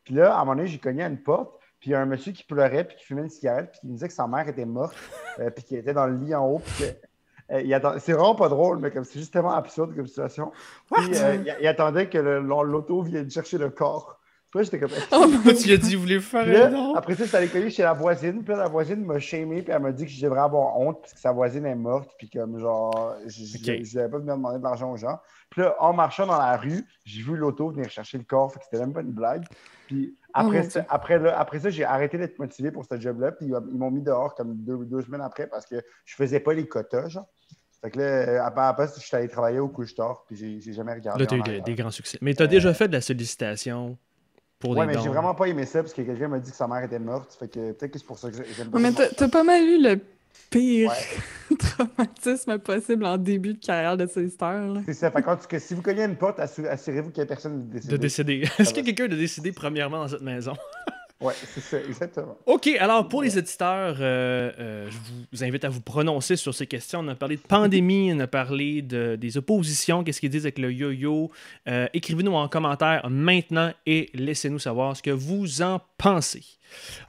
Puis là, à un moment donné, j'ai cogné à une porte, puis il y a un monsieur qui pleurait, puis qui fumait une cigarette, puis qui me disait que sa mère était morte, puis qu'il était dans le lit en haut, puis que, c'est vraiment pas drôle, mais comme c'est justement absurde comme situation. Puis il attendait que l'auto vienne chercher le corps. Puis là, j'étais comme... Tu lui as dit, vous voulez faire un don? Après ça, ça allait coller chez la voisine, puis là, la voisine m'a shamé, puis elle m'a dit que je devrais avoir honte, parce que sa voisine est morte, puis comme genre, je devais pas venir demander de l'argent aux gens. Puis là, en marchant dans la rue, j'ai vu l'auto venir chercher le corps, fait que c'était même pas une blague. Puis après ça, j'ai arrêté d'être motivé pour ce job-là, puis ils m'ont mis dehors comme deux semaines après parce que je faisais pas les quotas, genre. Fait que là, après, je suis allé travailler au couche-tard, puis j'ai jamais regardé. Là, tu as eu des grands succès. Mais tu as déjà fait de la sollicitation pour des dons. Ouais, mais j'ai vraiment pas aimé ça parce que quelqu'un m'a dit que sa mère était morte. Fait que peut-être que c'est pour ça que j'aime pas. Mais t'as pas mal eu le pire traumatisme possible en début de carrière de solliciteur. C'est ça. Fait que si vous cognez une porte, assurez-vous qu'il n'y a personne de décéder. Est-ce qu'il y a quelqu'un de décédé premièrement dans cette maison? Oui, c'est ça, exactement. OK, alors pour les éditeurs, je vous invite à vous prononcer sur ces questions. On a parlé de pandémie, on a parlé des oppositions, qu'est-ce qu'ils disent avec le yo-yo. Écrivez-nous en commentaire maintenant et laissez-nous savoir ce que vous en pensez.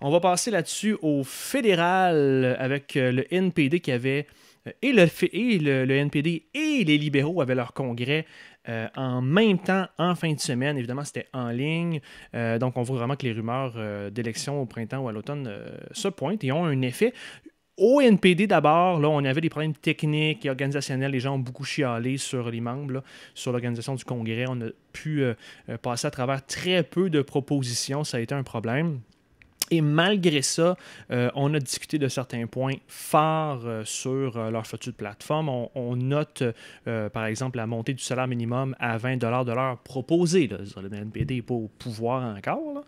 On va passer là-dessus au fédéral avec le NPD qui avait... Et le NPD et les libéraux avaient leur congrès en même temps, en fin de semaine. Évidemment, c'était en ligne. Donc, on voit vraiment que les rumeurs d'élections au printemps ou à l'automne se pointent et ont un effet. Au NPD, d'abord, là, on avait des problèmes techniques et organisationnels. Les gens ont beaucoup chialé sur les membres, là, sur l'organisation du congrès. On a pu passer à travers très peu de propositions. Ça a été un problème. Et malgré ça, on a discuté de certains points forts sur leur future plateforme. On note, par exemple, la montée du salaire minimum à 20 $ de l'heure proposé. Là. Le NPD n'est pas au pouvoir encore. Là.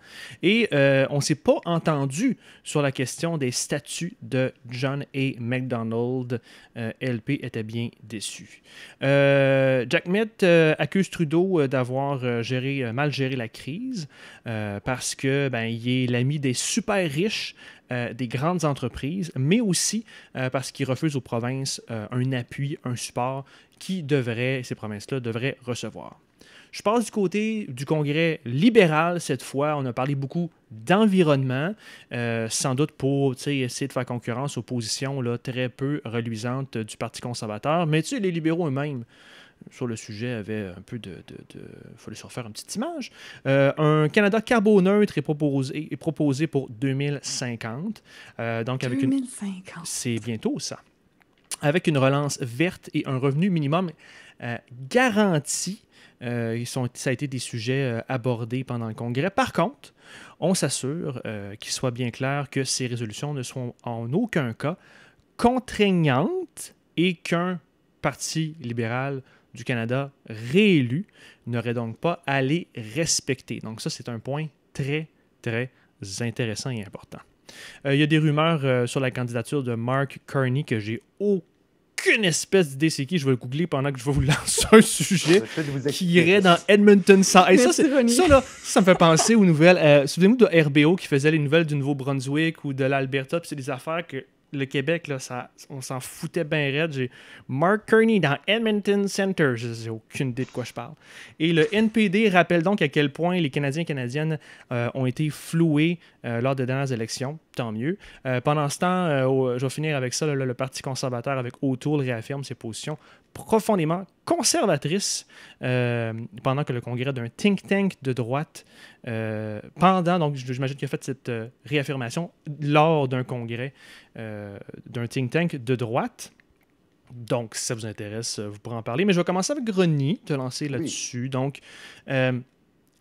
Et on ne s'est pas entendu sur la question des statuts de John A. McDonald. LP était bien déçu. Jack Mitt accuse Trudeau d'avoir mal géré la crise parce que il est l'ami des super riches des grandes entreprises, mais aussi parce qu'il refuse aux provinces un appui, un support ces provinces-là devraient recevoir. Je passe du côté du Congrès libéral cette fois. On a parlé beaucoup d'environnement, sans doute pour essayer de faire concurrence aux positions là, très peu reluisantes du Parti conservateur. Mais les libéraux eux-mêmes, sur le sujet, avaient un peu il fallait se refaire une petite image. Un Canada carboneutre est proposé pour 2050. Donc avec 2050. C'est bientôt ça. Avec une relance verte et un revenu minimum garanti. Ça a été des sujets abordés pendant le Congrès. Par contre, on s'assure qu'il soit bien clair que ces résolutions ne seront en aucun cas contraignantes et qu'un Parti libéral du Canada réélu n'aurait donc pas à les respecter. Donc ça, c'est un point très, très intéressant et important. Il y a des rumeurs sur la candidature de Mark Carney que j'ai aucune espèce d'idée c'est qui. Je vais le googler pendant que je vais vous lancer un sujet qui irait dans Edmonton South. Hey, ça me fait penser aux nouvelles. Souvenez-vous de RBO qui faisait les nouvelles du Nouveau-Brunswick ou de l'Alberta, puis c'est des affaires que le Québec, là, on s'en foutait bien raide. J'ai Mark Carney dans Edmonton Center. J'ai aucune idée de quoi je parle. Et le NPD rappelle donc à quel point les Canadiens et Canadiennes ont été floués lors des dernières élections. Tant mieux. Pendant ce temps, je vais finir avec ça. Le Parti conservateur avec O'Toole réaffirme ses positions profondément conservatrices pendant que le congrès d'un think tank de droite donc j'imagine qu'il a fait cette réaffirmation lors d'un congrès d'un think tank de droite. Donc, si ça vous intéresse, vous pourrez en parler. Mais je vais commencer avec Grenier, te lancer là-dessus. Oui. Donc,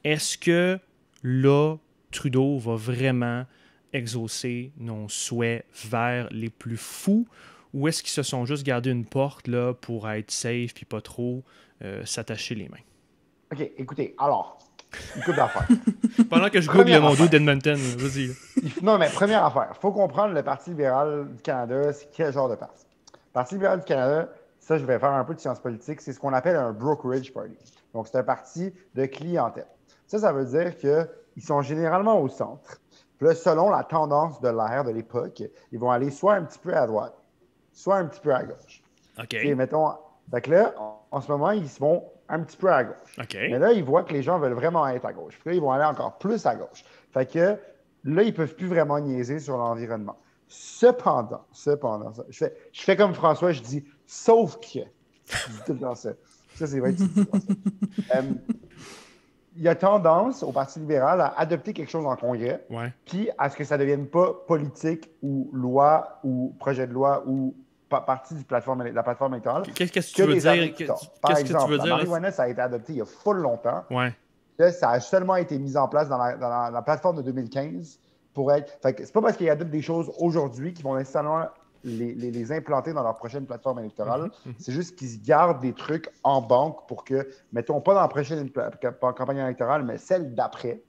est-ce que là, Trudeau va vraiment exaucer nos souhaits vers les plus fous, ou est-ce qu'ils se sont juste gardés une porte là, pour être safe puis pas trop s'attacher les mains? OK, écoutez, alors, une couple d'affaires. Pendant que je google mon dos d'Edmonton, vas-y. Non, mais première affaire, il faut comprendre le Parti libéral du Canada, c'est quel genre de parti? Le Parti libéral du Canada, ça, je vais faire un peu de sciences politiques, c'est ce qu'on appelle un brokerage party. Donc, c'est un parti de clientèle. Ça veut dire qu'ils sont généralement au centre. Puis là, selon la tendance de l'ère de l'époque, ils vont aller soit un petit peu à droite, soit un petit peu à gauche. OK. Et mettons, donc là, en ce moment, ils vont un petit peu à gauche. OK. Mais là, ils voient que les gens veulent vraiment être à gauche. Puis là, ils vont aller encore plus à gauche. Fait que là, ils ne peuvent plus vraiment niaiser sur l'environnement. Cependant, je fais comme François, je dis « sauf que ». Je dis tout le temps ça. Ça, c'est vrai que tu dis ça. Il y a tendance au Parti libéral à adopter quelque chose en congrès, puis à ce que ça ne devienne pas politique ou loi ou projet de loi ou partie de la plateforme électorale. Qu'est-ce que tu veux dire? Par exemple, la marijuana, ça a été adopté il y a full longtemps. Ouais. Là, ça a seulement été mis en place dans la plateforme de 2015 pour être... Fait que c'est pas parce qu'ils adoptent des choses aujourd'hui qu'ils vont nécessairement les implanter dans leur prochaine plateforme électorale. C'est juste qu'ils se gardent des trucs en banque pour que, mettons, pas dans la prochaine campagne électorale, mais celle d'après,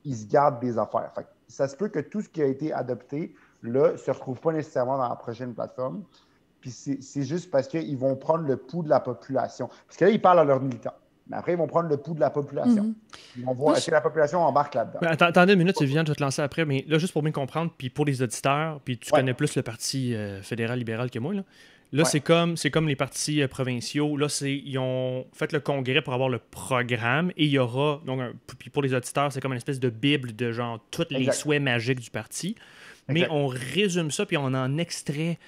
ils se gardent des affaires. Fait que ça se peut que tout ce qui a été adopté, là, se retrouve pas nécessairement dans la prochaine plateforme. Puis c'est juste parce qu'ils vont prendre le pouls de la population. Parce que là, ils parlent à leurs militants. Mais après, ils vont prendre le pouls de la population. Ils vont voir est-ce que la population embarque là-dedans. Attendez une minute, Viviane, je vais te lancer après. Mais là, juste pour bien comprendre, puis pour les auditeurs, puis tu connais plus le Parti fédéral-libéral que moi, là c'est comme les partis provinciaux. Là, ils ont fait le congrès pour avoir le programme et il y aura... Donc, puis pour les auditeurs, c'est comme une espèce de bible de genre tous les souhaits magiques du parti. Mais on résume ça, puis on en extrait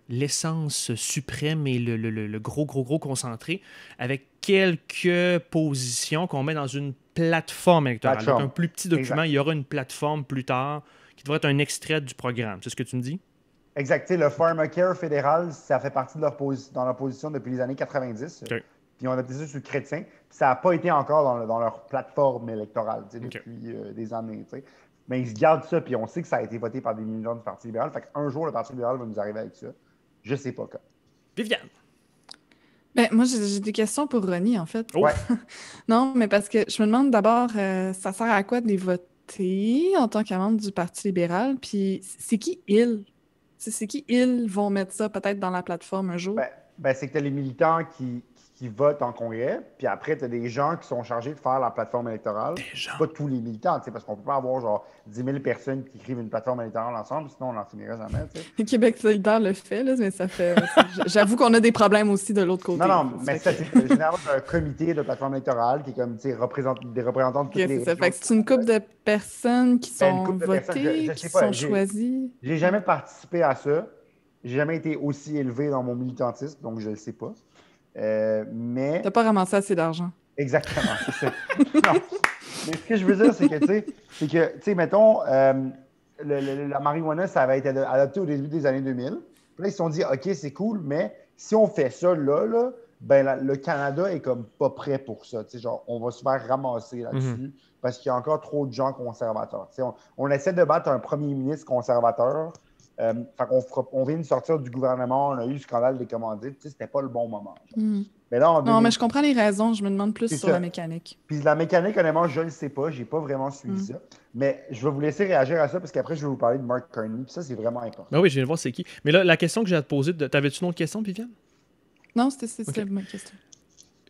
l'essence suprême et le gros concentré avec quelques positions qu'on met dans une plateforme électorale. Donc, un plus petit document, il y aura une plateforme plus tard qui devrait être un extrait du programme. C'est ce que tu me dis? Exact. Le Pharmacare fédéral, ça fait partie de dans leur position depuis les années 90. Okay. Puis on a appelé ça sur le chrétien. Puis ça n'a pas été encore dans leur plateforme électorale depuis des années. T'sais. Mais ils se gardent ça, puis on sait que ça a été voté par des militants du Parti libéral. Fait qu'un jour, le Parti libéral va nous arriver avec ça. Je sais pas quand. Viviane! Ben, moi, j'ai des questions pour Ronnie, en fait. Ouais. Non, mais parce que je me demande d'abord, ça sert à quoi de les voter en tant que membre du Parti libéral? Puis c'est qui ils? C'est qui ils vont mettre ça peut-être dans la plateforme un jour? Ben c'est que tu as les militants qui votent en congrès, puis après, tu as des gens qui sont chargés de faire la plateforme électorale. Pas tous les militants, parce qu'on peut pas avoir genre 10 000 personnes qui écrivent une plateforme électorale ensemble, sinon on n'en finirait jamais. T'sais. Le Québec solidaire le fait, là, mais ça fait... J'avoue qu'on a des problèmes aussi de l'autre côté. Non, mais ça, c'est généralement un comité de plateforme électorale qui est comme, des représentants de toutes les régions. Fait que c'est une couple de personnes qui sont votées, qui sont choisies. J'ai jamais participé à ça. J'ai jamais été aussi élevé dans mon militantisme, donc je le sais pas. Mais... T'as pas ramassé assez d'argent. Exactement, c'est ça. Non. Mais ce que je veux dire, c'est que, tu sais, mettons, la marijuana, ça avait été adopté au début des années 2000. Puis là, ils se sont dit, OK, c'est cool, mais si on fait ça là ben le Canada est comme pas prêt pour ça. Tu sais, genre, on va se faire ramasser là-dessus parce qu'il y a encore trop de gens conservateurs. Tu sais, on essaie de battre un premier ministre conservateur, On vient de sortir du gouvernement, on a eu le scandale des commandites, c'était pas le bon moment. Mais là, non, mais je comprends les raisons, je me demande plus sur la mécanique. Puis la mécanique, honnêtement, je ne le sais pas, j'ai pas vraiment suivi ça. Mais je vais vous laisser réagir à ça parce qu'après, je vais vous parler de Mark Carney, puis ça, c'est vraiment important. Ben oui, je viens de voir c'est qui. Mais là, la question que j'ai à te poser, t'avais-tu une autre question, Viviane? Non, c'était ma question.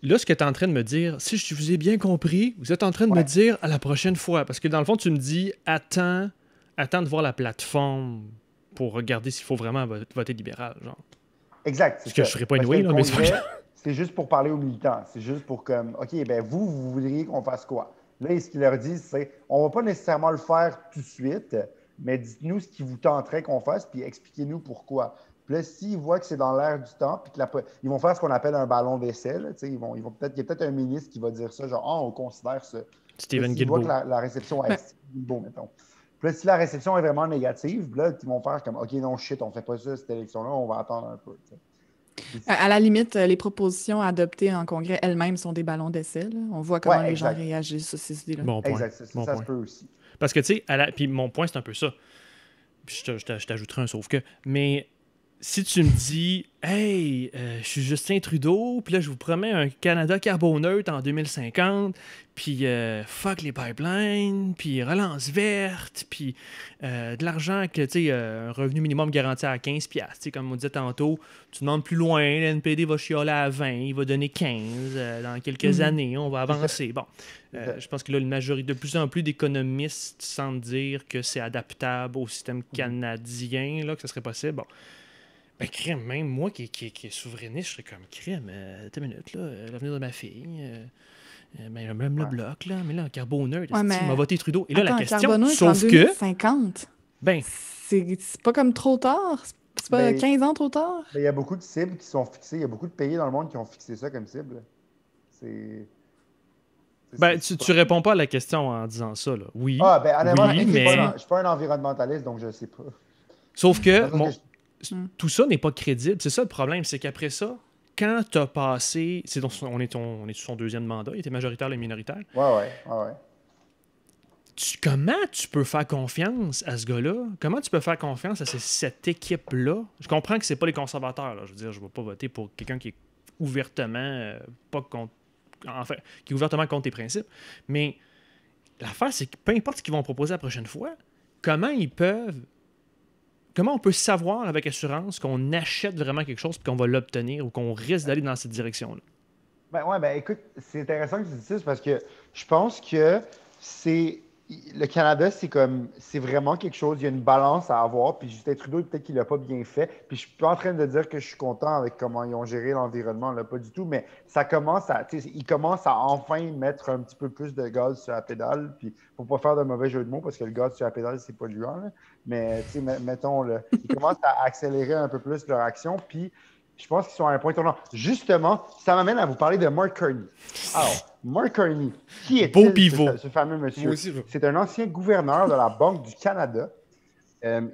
Là, ce que tu es en train de me dire, si je vous ai bien compris, vous êtes en train de me dire à la prochaine fois. Parce que dans le fond, tu me dis, attends de voir la plateforme pour regarder s'il faut vraiment voter libéral. Genre. Exact. C'est ce que je ne ferai pas anyway, là, mais c'est juste pour parler aux militants. C'est juste pour comme, OK, ben vous voudriez qu'on fasse quoi? Là, ce qu'ils leur disent, c'est, on ne va pas nécessairement le faire tout de suite, mais dites-nous ce qui vous tenterait qu'on fasse, puis expliquez-nous pourquoi. Puis là, s'ils voient que c'est dans l'air du temps, puis ils vont faire ce qu'on appelle un ballon d'essai. Il y a peut-être un ministre qui va dire ça, genre, on considère ça. Stephen Guilbeault. Ils voient que la réception est Guilbeault, mettons. Puis là, si la réception est vraiment négative, là, ils vont faire comme, OK, non, shit, on ne fait pas ça, cette élection-là, on va attendre un peu. À la limite, les propositions adoptées en congrès elles-mêmes sont des ballons d'essai. On voit comment les gens réagissent à ces idées-là. Bon point. Exact, ça se peut aussi. Parce que, tu sais, puis mon point, c'est un peu ça. Puis je t'ajouterai un sauf que. Mais si tu me dis, hey, je suis Justin Trudeau, puis là, je vous promets un Canada carboneutre en 2050, puis fuck les pipelines, puis relance verte, puis de l'argent, que tu sais, un revenu minimum garanti à 15$. Tu sais, comme on disait tantôt, tu demandes plus loin, le NPD va chialer à 20, il va donner 15 dans quelques années, on va avancer. Bon, je pense que là, de plus en plus d'économistes semblent dire que c'est adaptable au système canadien, là, que ce serait possible. Bon. Ben, crème, même moi qui est souverainiste, je serais comme crème, t'as une minute, là, l'avenir de ma fille, même le bloc, là, mais là, carboneutre, il m'a voté Trudeau. Et là, la question, sauf que. 50. Ben. C'est pas comme trop tard? C'est pas 15 ans trop tard? Il y a beaucoup de cibles qui sont fixées. Il y a beaucoup de pays dans le monde qui ont fixé ça comme cible. Tu réponds pas à la question en disant ça, là. Oui. Oui, mais. Je suis pas un environnementaliste, donc je sais pas. Sauf que. Tout ça n'est pas crédible. C'est ça le problème, c'est qu'après ça, quand tu as passé... on est sur son deuxième mandat, il était majoritaire et minoritaire. Ouais. Comment tu peux faire confiance à ce gars-là? Comment tu peux faire confiance à cette équipe-là? Je comprends que c'est pas les conservateurs. Là. Je veux dire, je ne vais pas voter pour quelqu'un qui est ouvertement qui est ouvertement contre tes principes. Mais l'affaire, c'est que peu importe ce qu'ils vont proposer la prochaine fois, comment on peut savoir avec assurance qu'on achète vraiment quelque chose et qu'on va l'obtenir ou qu'on risque d'aller dans cette direction-là? Écoute, c'est intéressant que tu dises ça parce que je pense que le Canada, c'est vraiment quelque chose, il y a une balance à avoir, puis Justin Trudeau, peut-être qu'il l'a pas bien fait, puis je suis pas en train de dire que je suis content avec comment ils ont géré l'environnement, là, pas du tout, mais il commence à enfin mettre un petit peu plus de gaz sur la pédale, puis faut pas faire de mauvais jeu de mots, parce que le gaz sur la pédale, c'est polluant, là, mais mettons, ils commencent à accélérer un peu plus leur action, puis je pense qu'ils sont à un point tournant. Justement, ça m'amène à vous parler de Mark Carney. Alors, Mark Carney, qui est-il, ce fameux monsieur? C'est un ancien gouverneur de la Banque du Canada,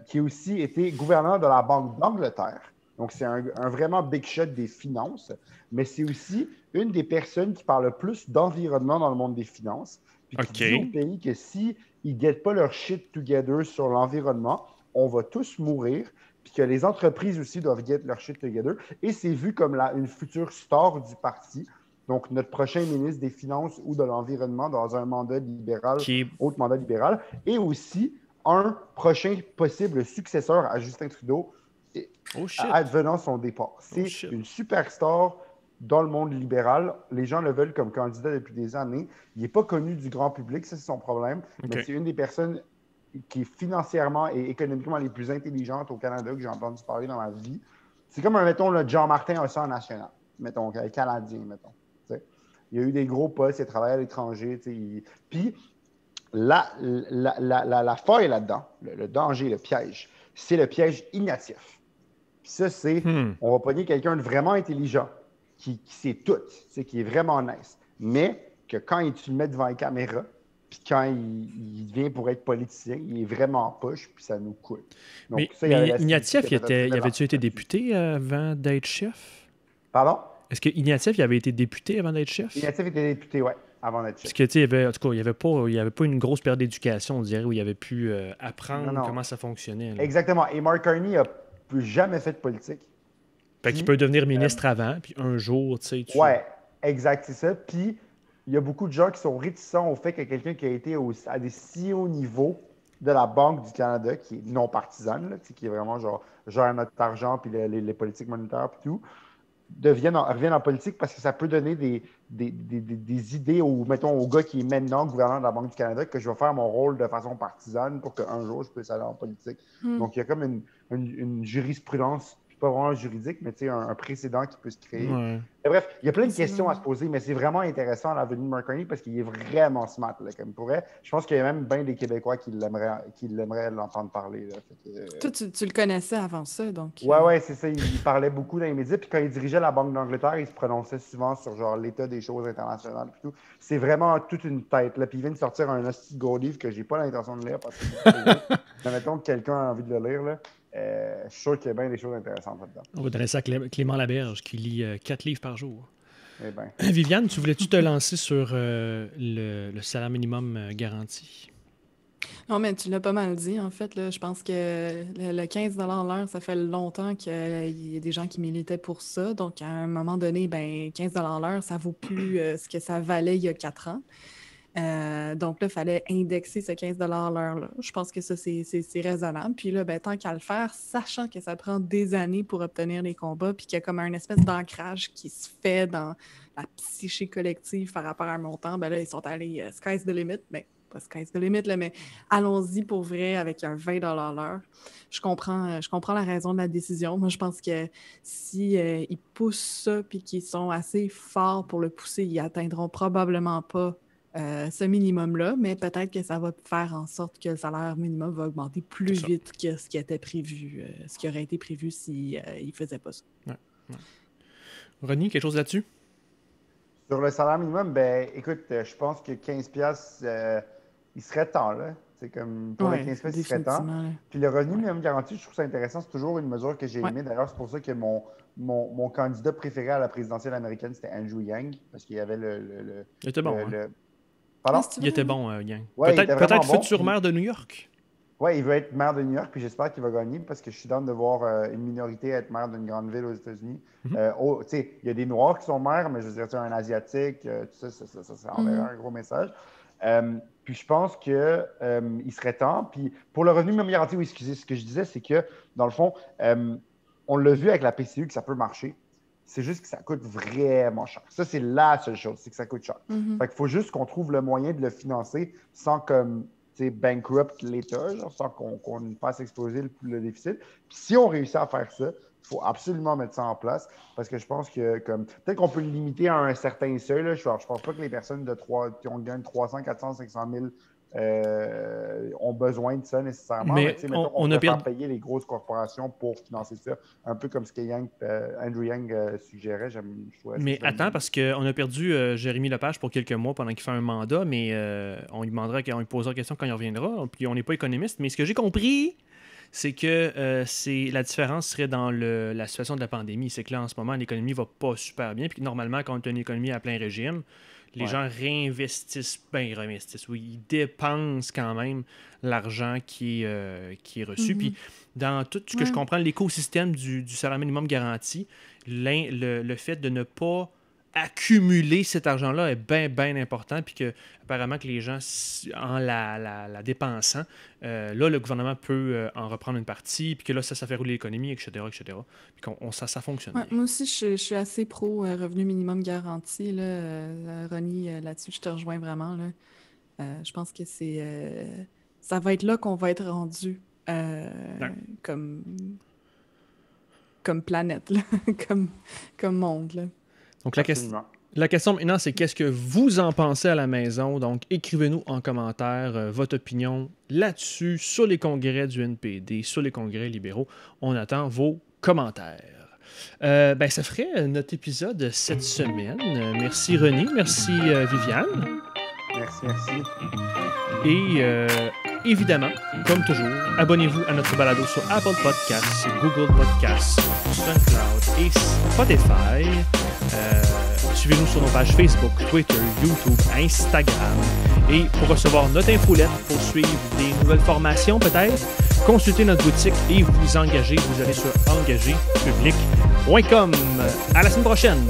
qui a aussi été gouverneur de la Banque d'Angleterre. Donc, c'est un vraiment big shot des finances, mais c'est aussi une des personnes qui parle le plus d'environnement dans le monde des finances, puis qui dit au pays que s'ils ne guettent pas leur shit together sur l'environnement, on va tous mourir, puis que les entreprises aussi doivent get leur shit together. Et c'est vu comme une future star du parti. Donc, notre prochain ministre des Finances ou de l'Environnement dans un mandat libéral, autre mandat libéral, et aussi un prochain possible successeur à Justin Trudeau advenant son départ. C'est une superstar dans le monde libéral. Les gens le veulent comme candidat depuis des années. Il n'est pas connu du grand public, ça c'est son problème, mais c'est une des personnes qui est financièrement et économiquement les plus intelligentes au Canada que j'ai entendu parler dans ma vie. C'est comme, mettons, le Jean-Martin Hossan national, mettons, canadien, mettons. T'sais. Il y a eu des gros postes, il a travaillé à l'étranger. Puis, la faille là-dedans, le danger, le piège, c'est le piège Ignatieff. Puis ça, c'est, on va pogner quelqu'un de vraiment intelligent, qui sait tout, qui est vraiment nice, mais que quand tu le mets devant les caméras, puis quand il vient pour être politicien, il est vraiment poche, puis ça nous coûte. Donc, mais Ignatieff, il avait-tu été député avant d'être chef? Pardon? Est-ce que Ignatieff avait été député avant d'être chef? Ignatieff était député, oui. avant d'être Parce chef. que, tu sais, en tout cas, il n'y avait pas une grosse période d'éducation, on dirait, où il avait pu apprendre Non. comment ça fonctionnait. Là. Exactement. Et Mark Carney n'a jamais fait de politique. Fait qu'il peut devenir ministre avant, puis un jour, tu sais, Ouais, exact, c'est ça. Puis, il y a beaucoup de gens qui sont réticents au fait que quelqu'un qui a été à des si hauts niveaux de la Banque du Canada, qui est non partisane, là, qui est vraiment genre gère notre argent, puis les politiques monétaires, puis tout, reviennent en politique parce que ça peut donner des idées mettons, au gars qui est maintenant gouverneur de la Banque du Canada que je vais faire mon rôle de façon partisane pour qu'un jour je puisse aller en politique. Donc, il y a comme une jurisprudence, pas vraiment juridique, mais tu sais, un précédent qui peut se créer. Ouais. Et bref, il y a plein de questions à se poser, mais c'est vraiment intéressant à la venue de Mark Carney parce qu'il est vraiment smart. Là, comme pour vrai. Je pense qu'il y a même bien des Québécois qui l'aimeraient l'entendre parler. Là. Toi, tu le connaissais avant ça, donc... Ouais, c'est ça. Il parlait beaucoup dans les médias. Puis quand il dirigeait la Banque d'Angleterre, il se prononçait souvent sur genre l'état des choses internationales. Puis tout. C'est vraiment toute une tête. Là. Puis il vient de sortir un hostie de gros livre que j'ai pas l'intention de lire parce que mais mettons que quelqu'un a envie de le lire. Là. Je suis sûr qu'il y a bien des choses intéressantes là-dedans. On va donner ça à Clément Laberge, qui lit 4 livres par jour. Eh ben. Viviane, tu voulais-tu te lancer sur le salaire minimum garanti? Non, mais tu l'as pas mal dit, en fait. Là, je pense que le 15 l'heure, ça fait longtemps qu'il y a des gens qui militaient pour ça. Donc, à un moment donné, ben 15 l'heure, ça vaut plus ce que ça valait il y a 4 ans. Donc là, il fallait indexer ce 15 l'heure-là. Je pense que ça, c'est raisonnable. Puis là, ben, tant qu'à le faire, sachant que ça prend des années pour obtenir les combats, puis qu'il y a comme un espèce d'ancrage qui se fait dans la psyché collective par rapport à un montant, ben là, ils sont allés sky's the limit. Ben, pas sky's the limit, là, mais allons-y pour vrai avec un 20 l'heure. Je comprends la raison de la décision. Moi, je pense que si ils poussent ça puis qu'ils sont assez forts pour le pousser, ils atteindront probablement pas ce minimum-là, mais peut-être que ça va faire en sorte que le salaire minimum va augmenter plus vite que ce qui était prévu, ce qui aurait été prévu s'ils ne faisaient pas ça. Ouais. Ronnie, quelque chose là-dessus? Sur le salaire minimum, ben écoute, je pense que $15, il serait temps, là. C'est comme pour les 15$, il serait temps. Là. Puis le revenu minimum garanti, je trouve ça intéressant. C'est toujours une mesure que j'ai aimée. D'ailleurs, c'est pour ça que mon candidat préféré à la présidentielle américaine, c'était Andrew Yang, parce qu'il y avait Il était bon. Pardon? Il était bon, Yang. Ouais, peut-être bon, futur maire de New York. Oui, il veut être maire de New York, puis j'espère qu'il va gagner parce que je suis dans de voir une minorité être maire d'une grande ville aux États-Unis. Il y a des Noirs qui sont maires, mais je veux dire, un Asiatique, tout ça, ça enverrait un gros message. Puis je pense qu'il serait temps. Puis pour le revenu minimum garanti, oui, excusez, ce que je disais, c'est que, dans le fond, on l'a vu avec la PCU que ça peut marcher. C'est juste que ça coûte vraiment cher. Ça, c'est la seule chose, c'est que ça coûte cher. Fait qu'il faut juste qu'on trouve le moyen de le financer sans comme bankrupt l'État, genre, sans qu'on fasse exploser le déficit. Puis si on réussit à faire ça, il faut absolument mettre ça en place parce que je pense que peut-être qu'on peut le limiter à un certain seuil. Là. Je ne pense pas que les personnes qui ont gagné 300, 400, 500 000 ont besoin de ça nécessairement. Mais on peut faire payer les grosses corporations pour financer ça, un peu comme ce que Andrew Yang suggérait. Mais attends, parce qu'on a perdu Jérémy Lepage pour quelques mois pendant qu'il fait un mandat, mais on lui posera la question quand il reviendra, puis on n'est pas économiste. Mais ce que j'ai compris, c'est que la différence serait dans la situation de la pandémie. C'est que là, en ce moment, l'économie va pas super bien, puis normalement, quand tu as une économie à plein régime, les gens réinvestissent, ils dépensent quand même l'argent qui est reçu. Puis dans tout ce que je comprends, l'écosystème du salaire minimum garanti, le fait de ne pas accumuler cet argent-là est bien important, puis que apparemment que les gens, en la dépensant, là, le gouvernement peut en reprendre une partie, puis que là, ça fait rouler l'économie, etc., puis ça fonctionne. Ouais, moi aussi, je suis assez pro revenu minimum garanti, là, Ronnie, là-dessus, je te rejoins vraiment, là. Je pense que ça va être là qu'on va être rendu comme planète, là, comme monde, là. Donc, la question maintenant, c'est qu'est-ce que vous en pensez à la maison? Donc, écrivez-nous en commentaire votre opinion là-dessus, sur les congrès du NPD, sur les congrès libéraux. On attend vos commentaires. Ça ferait notre épisode cette semaine. Merci René, merci Viviane. Merci. Et évidemment, comme toujours, abonnez-vous à notre balado sur Apple Podcasts, Google Podcasts, SoundCloud et Spotify. Suivez-nous sur nos pages Facebook, Twitter, YouTube, Instagram. Et pour recevoir notre infolette, pour suivre des nouvelles formations peut-être, consultez notre boutique et vous engagez. Vous allez sur engagerpublic.com. À la semaine prochaine!